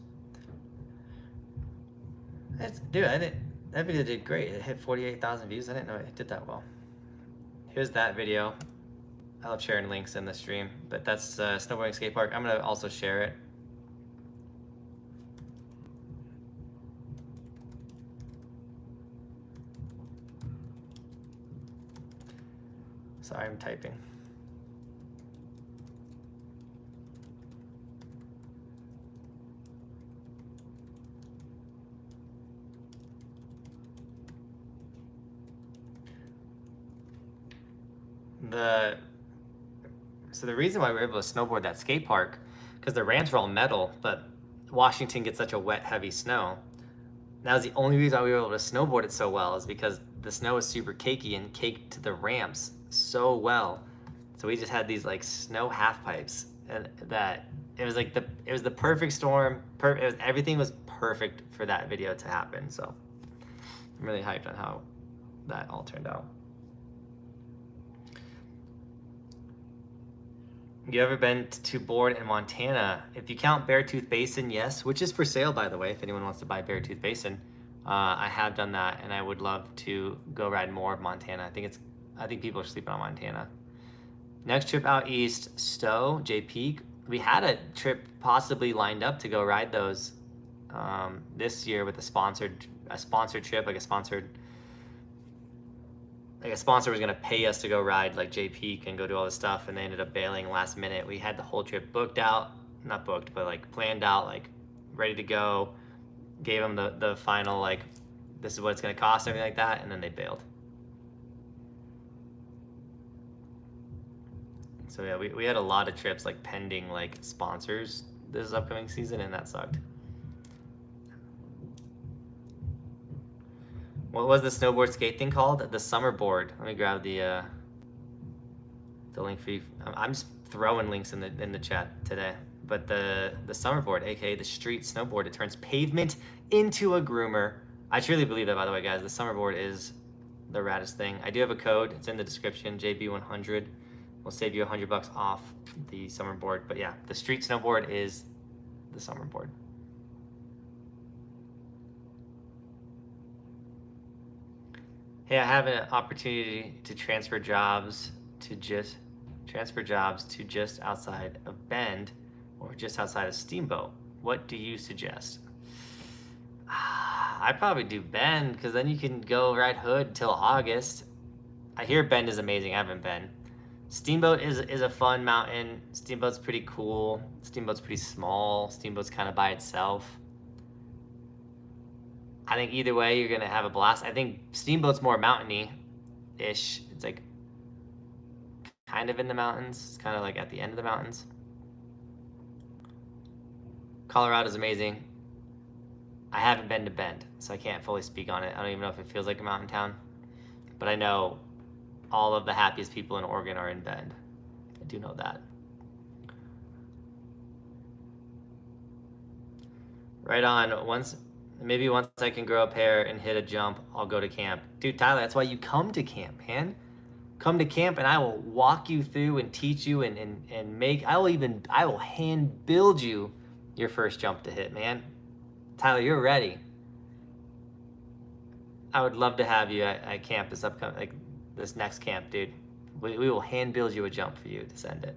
That video did great. It hit 48,000 views. I didn't know it did that well. Here's that video. I love sharing links in the stream, but that's Snowboarding Skate Park. I'm gonna also share it. Sorry, I'm typing. So the reason why we were able to snowboard that skate park, because the ramps were all metal, but Washington gets such a wet, heavy snow. That was the only reason why we were able to snowboard it so well, is because the snow was super cakey and caked to the ramps so well. So we just had these like snow half pipes, and that it was like the perfect storm. Everything was perfect for that video to happen. So I'm really hyped on how that all turned out. You ever been to board in Montana? If you count Beartooth Basin, yes, which is for sale, by the way, if anyone wants to buy Beartooth Basin. I have done that, and I would love to go ride more of Montana. I think people are sleeping on Montana. Next trip out east, Stowe, J Peak. We had a trip possibly lined up to go ride those this year with a sponsored trip, like a sponsor was gonna pay us to go ride like J Peak and go do all this stuff, and they ended up bailing last minute. We had the whole trip booked out, not booked, but like planned out, like ready to go. Gave them the final like, this is what it's gonna cost, everything like that, and then they bailed. So yeah, we had a lot of trips like pending like sponsors this upcoming season, and that sucked. What was the snowboard skate thing called? The summer board. Let me grab the link for you. I'm just throwing links in the chat today. But the summer board, aka the street snowboard, it turns pavement into a groomer. I truly believe that, by the way, guys. The summer board is the raddest thing. I do have a code. It's in the description. JB100 will save you $100 off the summer board. But yeah, the street snowboard is the summer board. Hey, I have an opportunity to transfer jobs to just outside of Bend or just outside of Steamboat. What do you suggest? I'd probably do Bend, because then you can go ride Hood till August. I hear Bend is amazing. I haven't been. Steamboat is a fun mountain. Steamboat's pretty cool. Steamboat's pretty small. Steamboat's kind of by itself. I think either way, you're going to have a blast. I think Steamboat's more mountainy-ish. It's like kind of in the mountains. It's kind of like at the end of the mountains. Colorado's amazing. I haven't been to Bend, so I can't fully speak on it. I don't even know if it feels like a mountain town. But I know all of the happiest people in Oregon are in Bend. I do know that. Right on. Maybe once I can grow a pair and hit a jump, I'll go to camp. Dude, Tyler, that's why you come to camp, man. Come to camp and I will walk you through and teach you and make, I will hand build you your first jump to hit, man. Tyler, you're ready. I would love to have you at camp this next camp, dude. We will hand build you a jump for you to send it.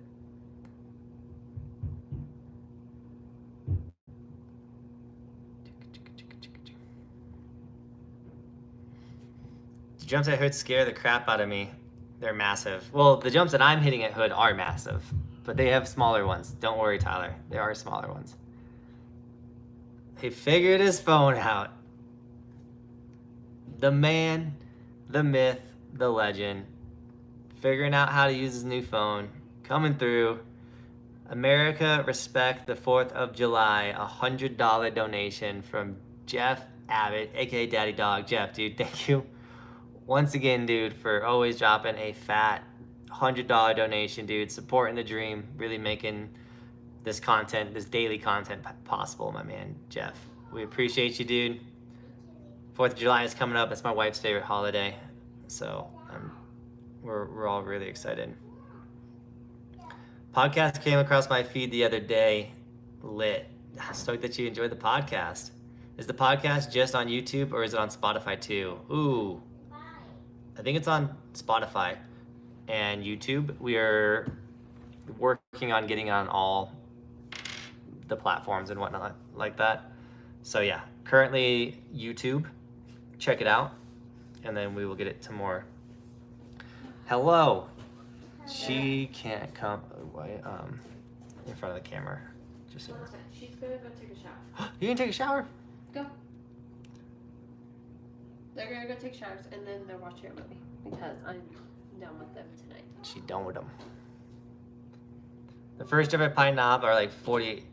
The jumps at Hood scare the crap out of me. They're massive. Well, the jumps that I'm hitting at Hood are massive, but they have smaller ones. Don't worry, Tyler. There are smaller ones. He figured his phone out. The man, the myth, the legend, figuring out how to use his new phone, coming through. America, respect the 4th of July, $100 donation from Jeff Abbott, aka Daddy Dog. Jeff, dude, thank you once again, dude, for always dropping a fat $100 donation, dude, supporting the dream, really making this content, this daily content possible, my man, Jeff. We appreciate you, dude. 4th of July is coming up. It's my wife's favorite holiday, so we're all really excited. Podcast came across my feed the other day. Lit. Stoked that you enjoyed the podcast. Is the podcast just on YouTube or is it on Spotify too? Ooh, I think it's on Spotify and YouTube. We are working on getting on all the platforms and whatnot like that. So yeah, currently YouTube. Check it out, and then we will get it to more. Hello. She can't come in front of the camera. Just so. She's gonna go take a shower. You gonna take a shower? Go. They're gonna go take showers and then they're watching a movie because I'm done with them tonight. She done with them. The first jump at Pine Knob are like 40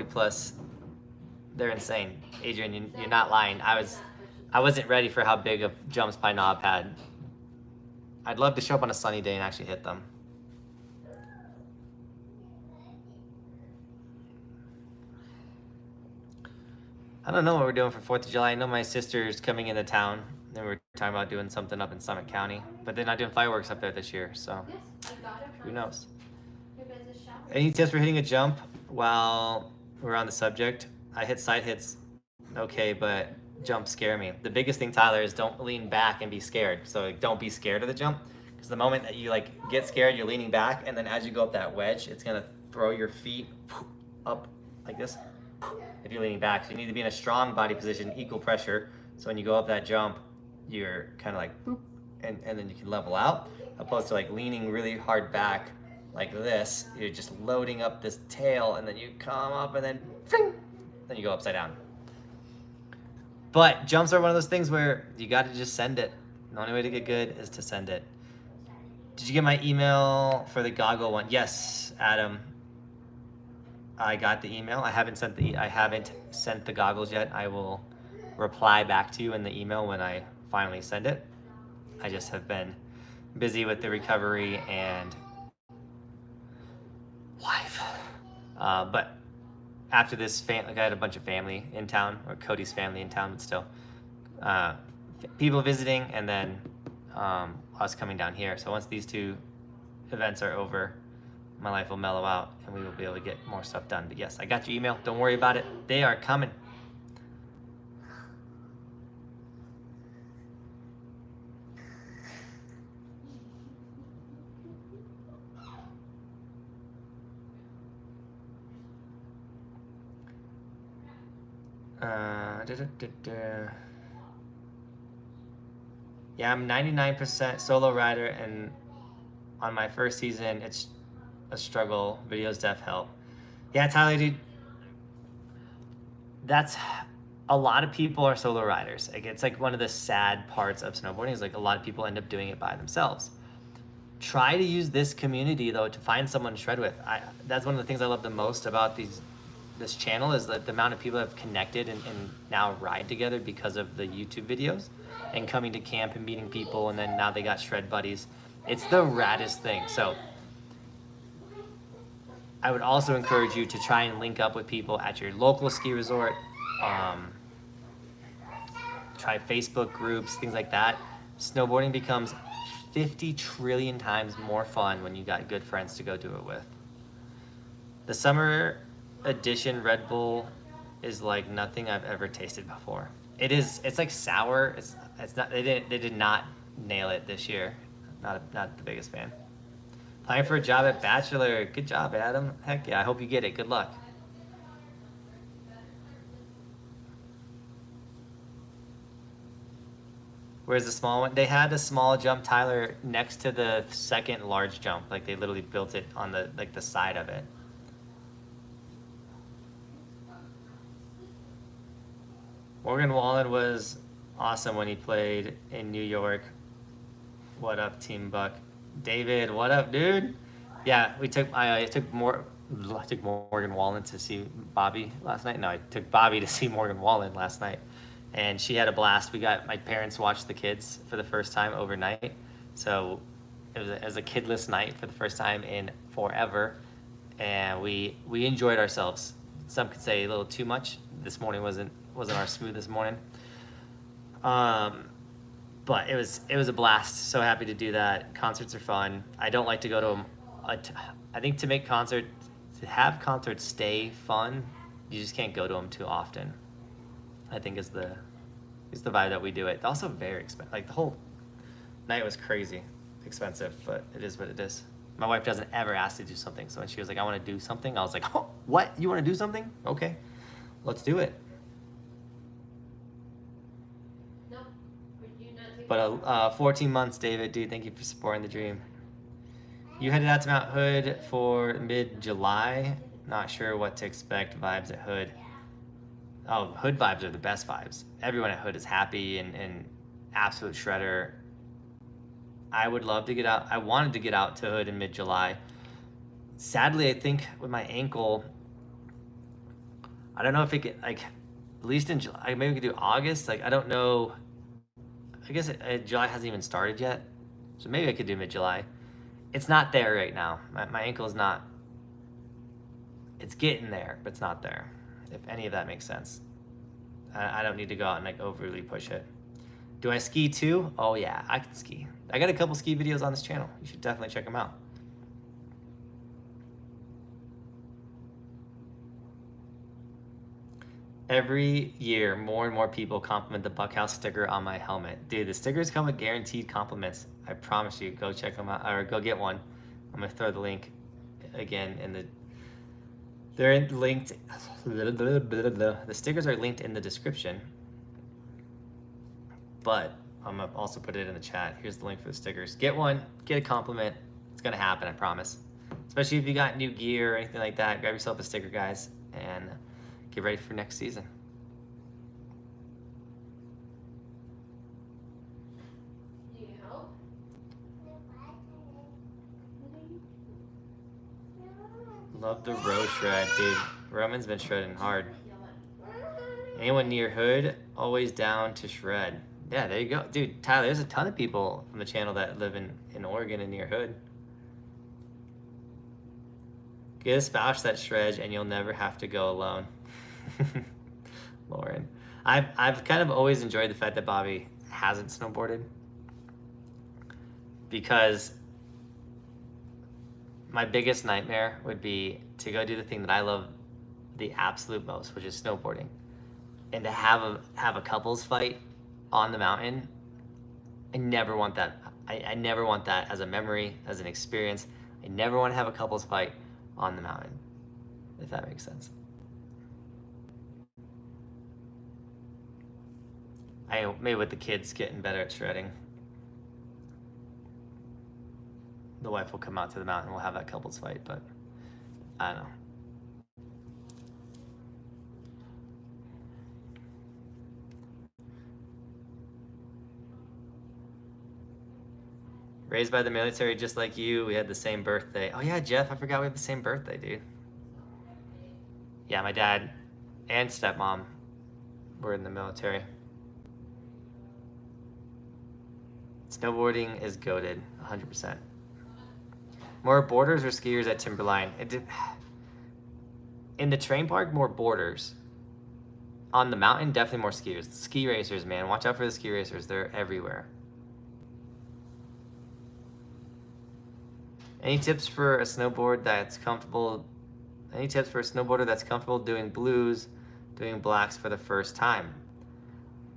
plus. They're insane. Adrian, you're not lying. I wasn't ready for how big of jumps Pine Knob had. I'd love to show up on a sunny day and actually hit them. I don't know what we're doing for 4th of July. I know my sister's coming into town, and we're talking about doing something up in Summit County, but they're not doing fireworks up there this year, so who knows? Any tips for hitting a jump while we're on the subject? I hit side hits okay, but jumps scare me. The biggest thing, Tyler, is don't lean back and be scared. So like, don't be scared of the jump, because the moment that you like get scared, you're leaning back, and then as you go up that wedge, it's gonna throw your feet up like this if you're leaning back. So you need to be in a strong body position, equal pressure. So when you go up that jump, you're kind of like boop, and then you can level out, opposed to like leaning really hard back like this. You're just loading up this tail, and then you come up, and then then you go upside down. But jumps are one of those things where you got to just send it. The only way to get good is to send it. Did you get my email for the goggle one? Yes, Adam. I got the email. I haven't sent the goggles yet. I will reply back to you in the email when I finally send it. I just have been busy with the recovery and life. But after this, like I had a bunch of family in town, or Cody's family in town, but still, people visiting, and then us coming down here. So once these two events are over, my life will mellow out, and we will be able to get more stuff done. But yes, I got your email. Don't worry about it. They are coming. Yeah, I'm 99% solo rider, and on my first season, it's a struggle. Videos def help. Yeah, Tyler, dude, that's a lot of people are solo riders. Like, it's like one of the sad parts of snowboarding is like a lot of people end up doing it by themselves. Try to use this community though to find someone to shred with. That's one of the things I love the most about this channel, is that the amount of people that have connected and now ride together because of the YouTube videos and coming to camp and meeting people, and then now they got shred buddies. It's the raddest thing. So I would also encourage you to try and link up with people at your local ski resort. Try Facebook groups, things like that. Snowboarding becomes 50 trillion times more fun when you got good friends to go do it with. The summer edition Red Bull is like nothing I've ever tasted before. It's like sour. It's not. They did not nail it this year. Not the biggest fan. Applying for a job at Bachelor. Good job, Adam. Heck yeah, I hope you get it. Good luck. Where's the small one? They had a small jump, Tyler, next to the second large jump. Like they literally built it on the side of it. Morgan Wallen was awesome when he played in New York. What up, Team Buck? David, what up, dude? Yeah, I took Morgan Wallen to see Bobby last night. No, I took Bobby to see Morgan Wallen last night, and she had a blast. My parents watched the kids for the first time overnight, so it was a kidless night for the first time in forever, and we enjoyed ourselves. Some could say a little too much. This morning wasn't our smoothest morning. But it was a blast. So happy to do that. Concerts are fun. I don't like to go to them. I think to have concerts stay fun, you just can't go to them too often. I think is the vibe that we do it. Also very expensive. Like the whole night was crazy expensive, but it is what it is. My wife doesn't ever ask to do something. So when she was like, I want to do something, I was like, oh, what? You want to do something? Okay, let's do it. But 14 months, David, dude, thank you for supporting the dream. You headed out to Mount Hood for mid-July. Not sure what to expect. Vibes at Hood. Oh, Hood vibes are the best vibes. Everyone at Hood is happy and absolute shredder. I would love to get out. I wanted to get out to Hood in mid-July. Sadly, I think with my ankle, I don't know if it could, like, at least in July, maybe we could do August. Like, I don't know. I guess July hasn't even started yet, so maybe I could do mid-July. It's not there right now. My ankle is not, it's getting there, but it's not there, if any of that makes sense. I don't need to go out and like overly push it. Do I ski too? Oh yeah, I can ski. I got a couple ski videos on this channel. You should definitely check them out. Every year, more and more people compliment the Buckhouse sticker on my helmet. Dude, the stickers come with guaranteed compliments. I promise you. Go check them out, or go get one. I'm gonna throw the link again in the. They're linked. The stickers are linked in the description. But I'm gonna also put it in the chat. Here's the link for the stickers. Get one. Get a compliment. It's gonna happen. I promise. Especially if you got new gear or anything like that. Grab yourself a sticker, guys, and get ready for next season. Need help? Love the row shred, dude. Roman's been shredding hard. Anyone near Hood, always down to shred. Yeah, there you go. Dude, Tyler, there's a ton of people from the channel that live in Oregon and near Hood. Get a spouse that shreds and you'll never have to go alone. Lauren. I've kind of always enjoyed the fact that Bobby hasn't snowboarded, because my biggest nightmare would be to go do the thing that I love the absolute most, which is snowboarding, and to have a couples fight on the mountain. I never want that. I never want that as a memory, as an experience. I never want to have a couples fight on the mountain, if that makes sense. Maybe with the kids getting better at shredding, the wife will come out to the mountain and we'll have that couples fight, but I don't know. Raised by the military just like you, we had the same birthday. Oh yeah, Jeff, I forgot we had the same birthday, dude. Yeah, my dad and stepmom were in the military. Snowboarding is goated, 100%. More boarders or skiers at Timberline? In the train park, more boarders. On the mountain, definitely more skiers. Ski racers, man, watch out for the ski racers. They're everywhere. Any tips for a snowboard that's comfortable? Any tips for a snowboarder that's comfortable doing blues, doing blacks for the first time?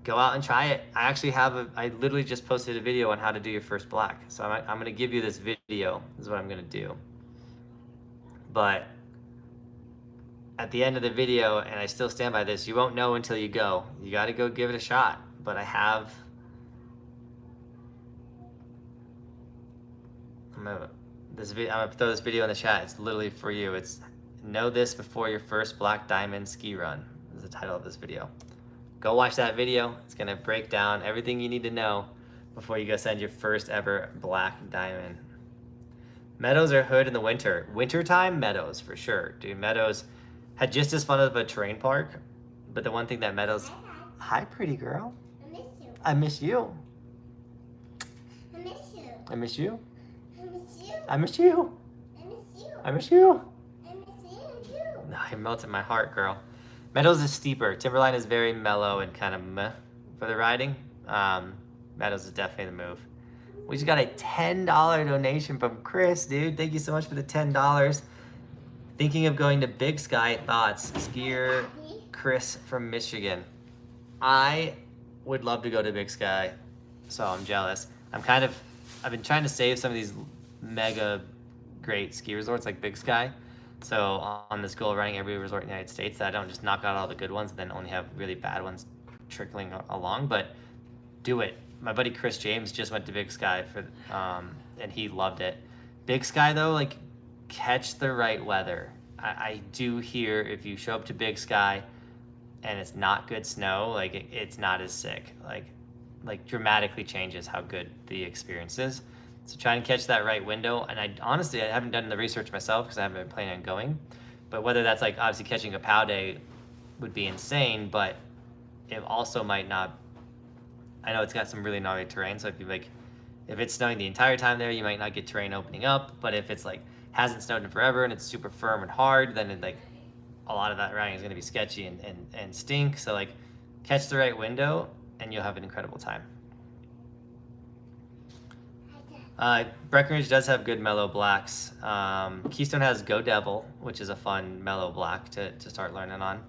Go out and try it. I literally just posted a video on how to do your first black. So I'm gonna give you this video. This is what I'm gonna do. But at the end of the video, and I still stand by this, you won't know until you go. You gotta go give it a shot. But I'm gonna throw this video in the chat. It's literally for you. It's know this before your first black diamond ski run is the title of this video. Go watch that video. It's gonna break down everything you need to know before you go send your first ever black diamond. Meadows or Hood in the winter? Wintertime, Meadows for sure. Dude, Meadows had just as fun of a terrain park, but the one thing that Meadows... Hi, pretty girl. I miss you. I miss you. I miss you. I miss you. I miss you. I miss you. I miss you. I miss you. I miss you too. No, you're melting my heart, girl. Meadows is steeper. Timberline is very mellow and kind of meh for the riding. Meadows is definitely the move. We just got a $10 donation from Chris, dude. Thank you so much for the $10. Thinking of going to Big Sky, thoughts? Skier Chris from Michigan. I would love to go to Big Sky, so I'm jealous. I've been trying to save some of these mega great ski resorts like Big Sky. So on this goal of running every resort in the United States, that I don't just knock out all the good ones and then only have really bad ones trickling along, but do it. My buddy Chris James just went to Big Sky and he loved it. Big Sky though, like, catch the right weather. I do hear if you show up to Big Sky and it's not good snow, like it's not as sick. Like dramatically changes how good the experience is. So try and catch that right window. And I haven't done the research myself because I haven't been planning on going. But whether that's like obviously catching a POW day would be insane, but it also might not. I know it's got some really gnarly terrain. So if it's snowing the entire time there, you might not get terrain opening up. But if it's like hasn't snowed in forever and it's super firm and hard, then a lot of that riding is going to be sketchy and stink. So like catch the right window and you'll have an incredible time. Breckenridge does have good mellow blacks. Keystone has Go Devil, which is a fun mellow black to start learning on.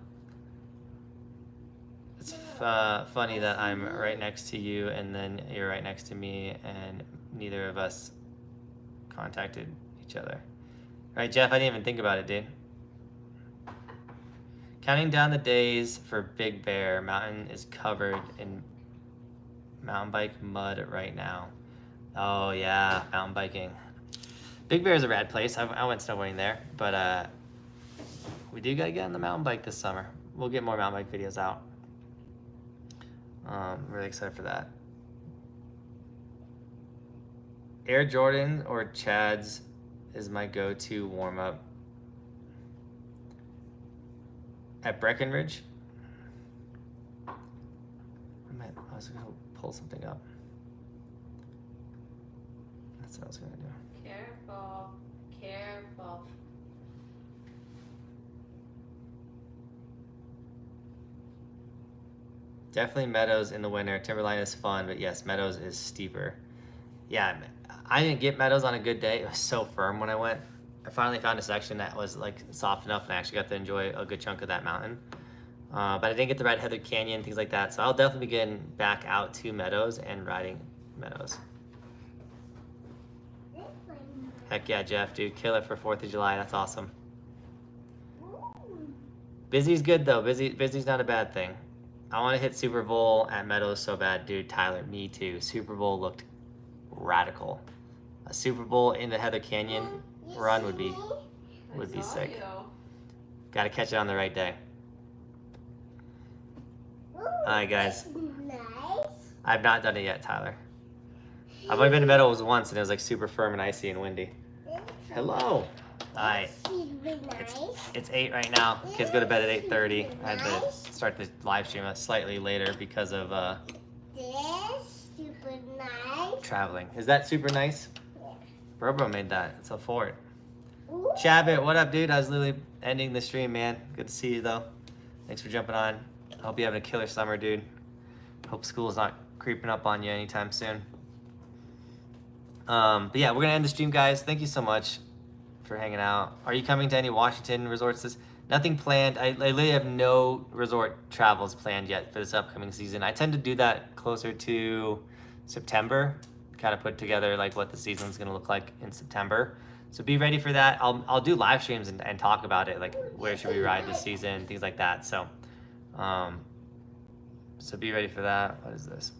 funny that I'm right next to you and then you're right next to me and neither of us contacted each other. Right, Jeff? I didn't even think about it, dude. Counting down the days for Big Bear. Mountain is covered in mountain bike mud right now. Oh yeah, mountain biking. Big Bear is a rad place. I went snowboarding there, but we do gotta get on the mountain bike this summer. We'll get more mountain bike videos out. Really excited for that. Air Jordan or Chad's is my go-to warm-up. At Breckenridge? I was gonna pull something up. That's what I was gonna do. Careful, careful. Definitely Meadows in the winter. Timberline is fun, but yes, Meadows is steeper. Yeah, I didn't get Meadows on a good day. It was so firm when I went. I finally found a section that was like soft enough and I actually got to enjoy a good chunk of that mountain. But I didn't get the Red Heather Canyon, things like that. So I'll definitely be getting back out to Meadows and riding Meadows. Heck yeah, Jeff, dude. Kill it for 4th of July. That's awesome. Busy's good though. Busy's not a bad thing. I want to hit Super Bowl at Meadows so bad, dude. Tyler, me too. Super Bowl looked radical. A Super Bowl in the Heather Canyon run would be sick. Got to catch it on the right day. All right, guys. I've not done it yet, Tyler. I've only been to Meadows once, and it was like super firm and icy and windy. Hello. All right. It's 8 right now. Kids go to bed at 8:30. I had to start the live stream slightly later because of Super nice. traveling. Is that super nice? Bro made that. It's a fort. Chabit, what up, dude? I was literally ending the stream, man. Good to see you, though. Thanks for jumping on. I hope you're having a killer summer, dude. Hope school's not creeping up on you anytime soon. But yeah, we're going to end the stream, guys. Thank you so much for hanging out. Are you coming to any Washington resorts? Nothing planned. I literally have no resort travels planned yet for this upcoming season. I tend to do that closer to September. Kind of put together like what the season's going to look like in September. So be ready for that. I'll do live streams and talk about it, like where should we ride this season, things like that. So, so be ready for that. What is this?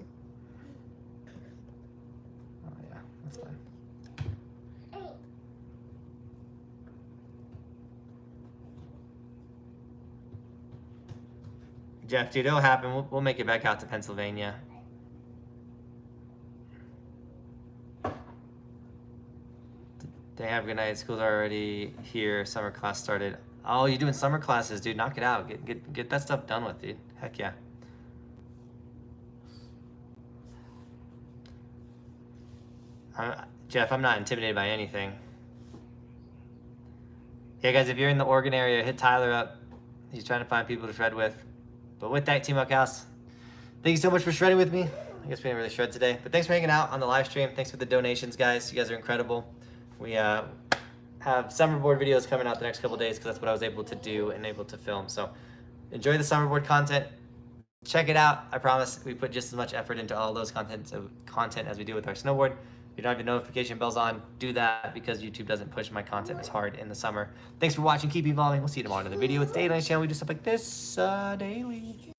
Oh yeah, that's fine. Jeff, dude, it'll happen. We'll make it back out to Pennsylvania. They have good night. School's already here. Summer class started. Oh, you're doing summer classes, dude. Knock it out. Get that stuff done with, dude. Heck yeah. Jeff, I'm not intimidated by anything. Yeah, guys, if you're in the Oregon area, hit Tyler up. He's trying to find people to shred with. But with that, Team Buckhouse, thank you so much for shredding with me. I guess we didn't really shred today. But thanks for hanging out on the live stream. Thanks for the donations, guys. You guys are incredible. We have summerboard videos coming out the next couple days because that's what I was able to do and able to film. So enjoy the summerboard content. Check it out. I promise we put just as much effort into all those content as we do with our snowboard. If you don't have your notification bells on, do that because YouTube doesn't push my content as hard in the summer. Thanks for watching. Keep evolving. We'll see you tomorrow in another video. It's Day Night Channel. We do stuff like this daily.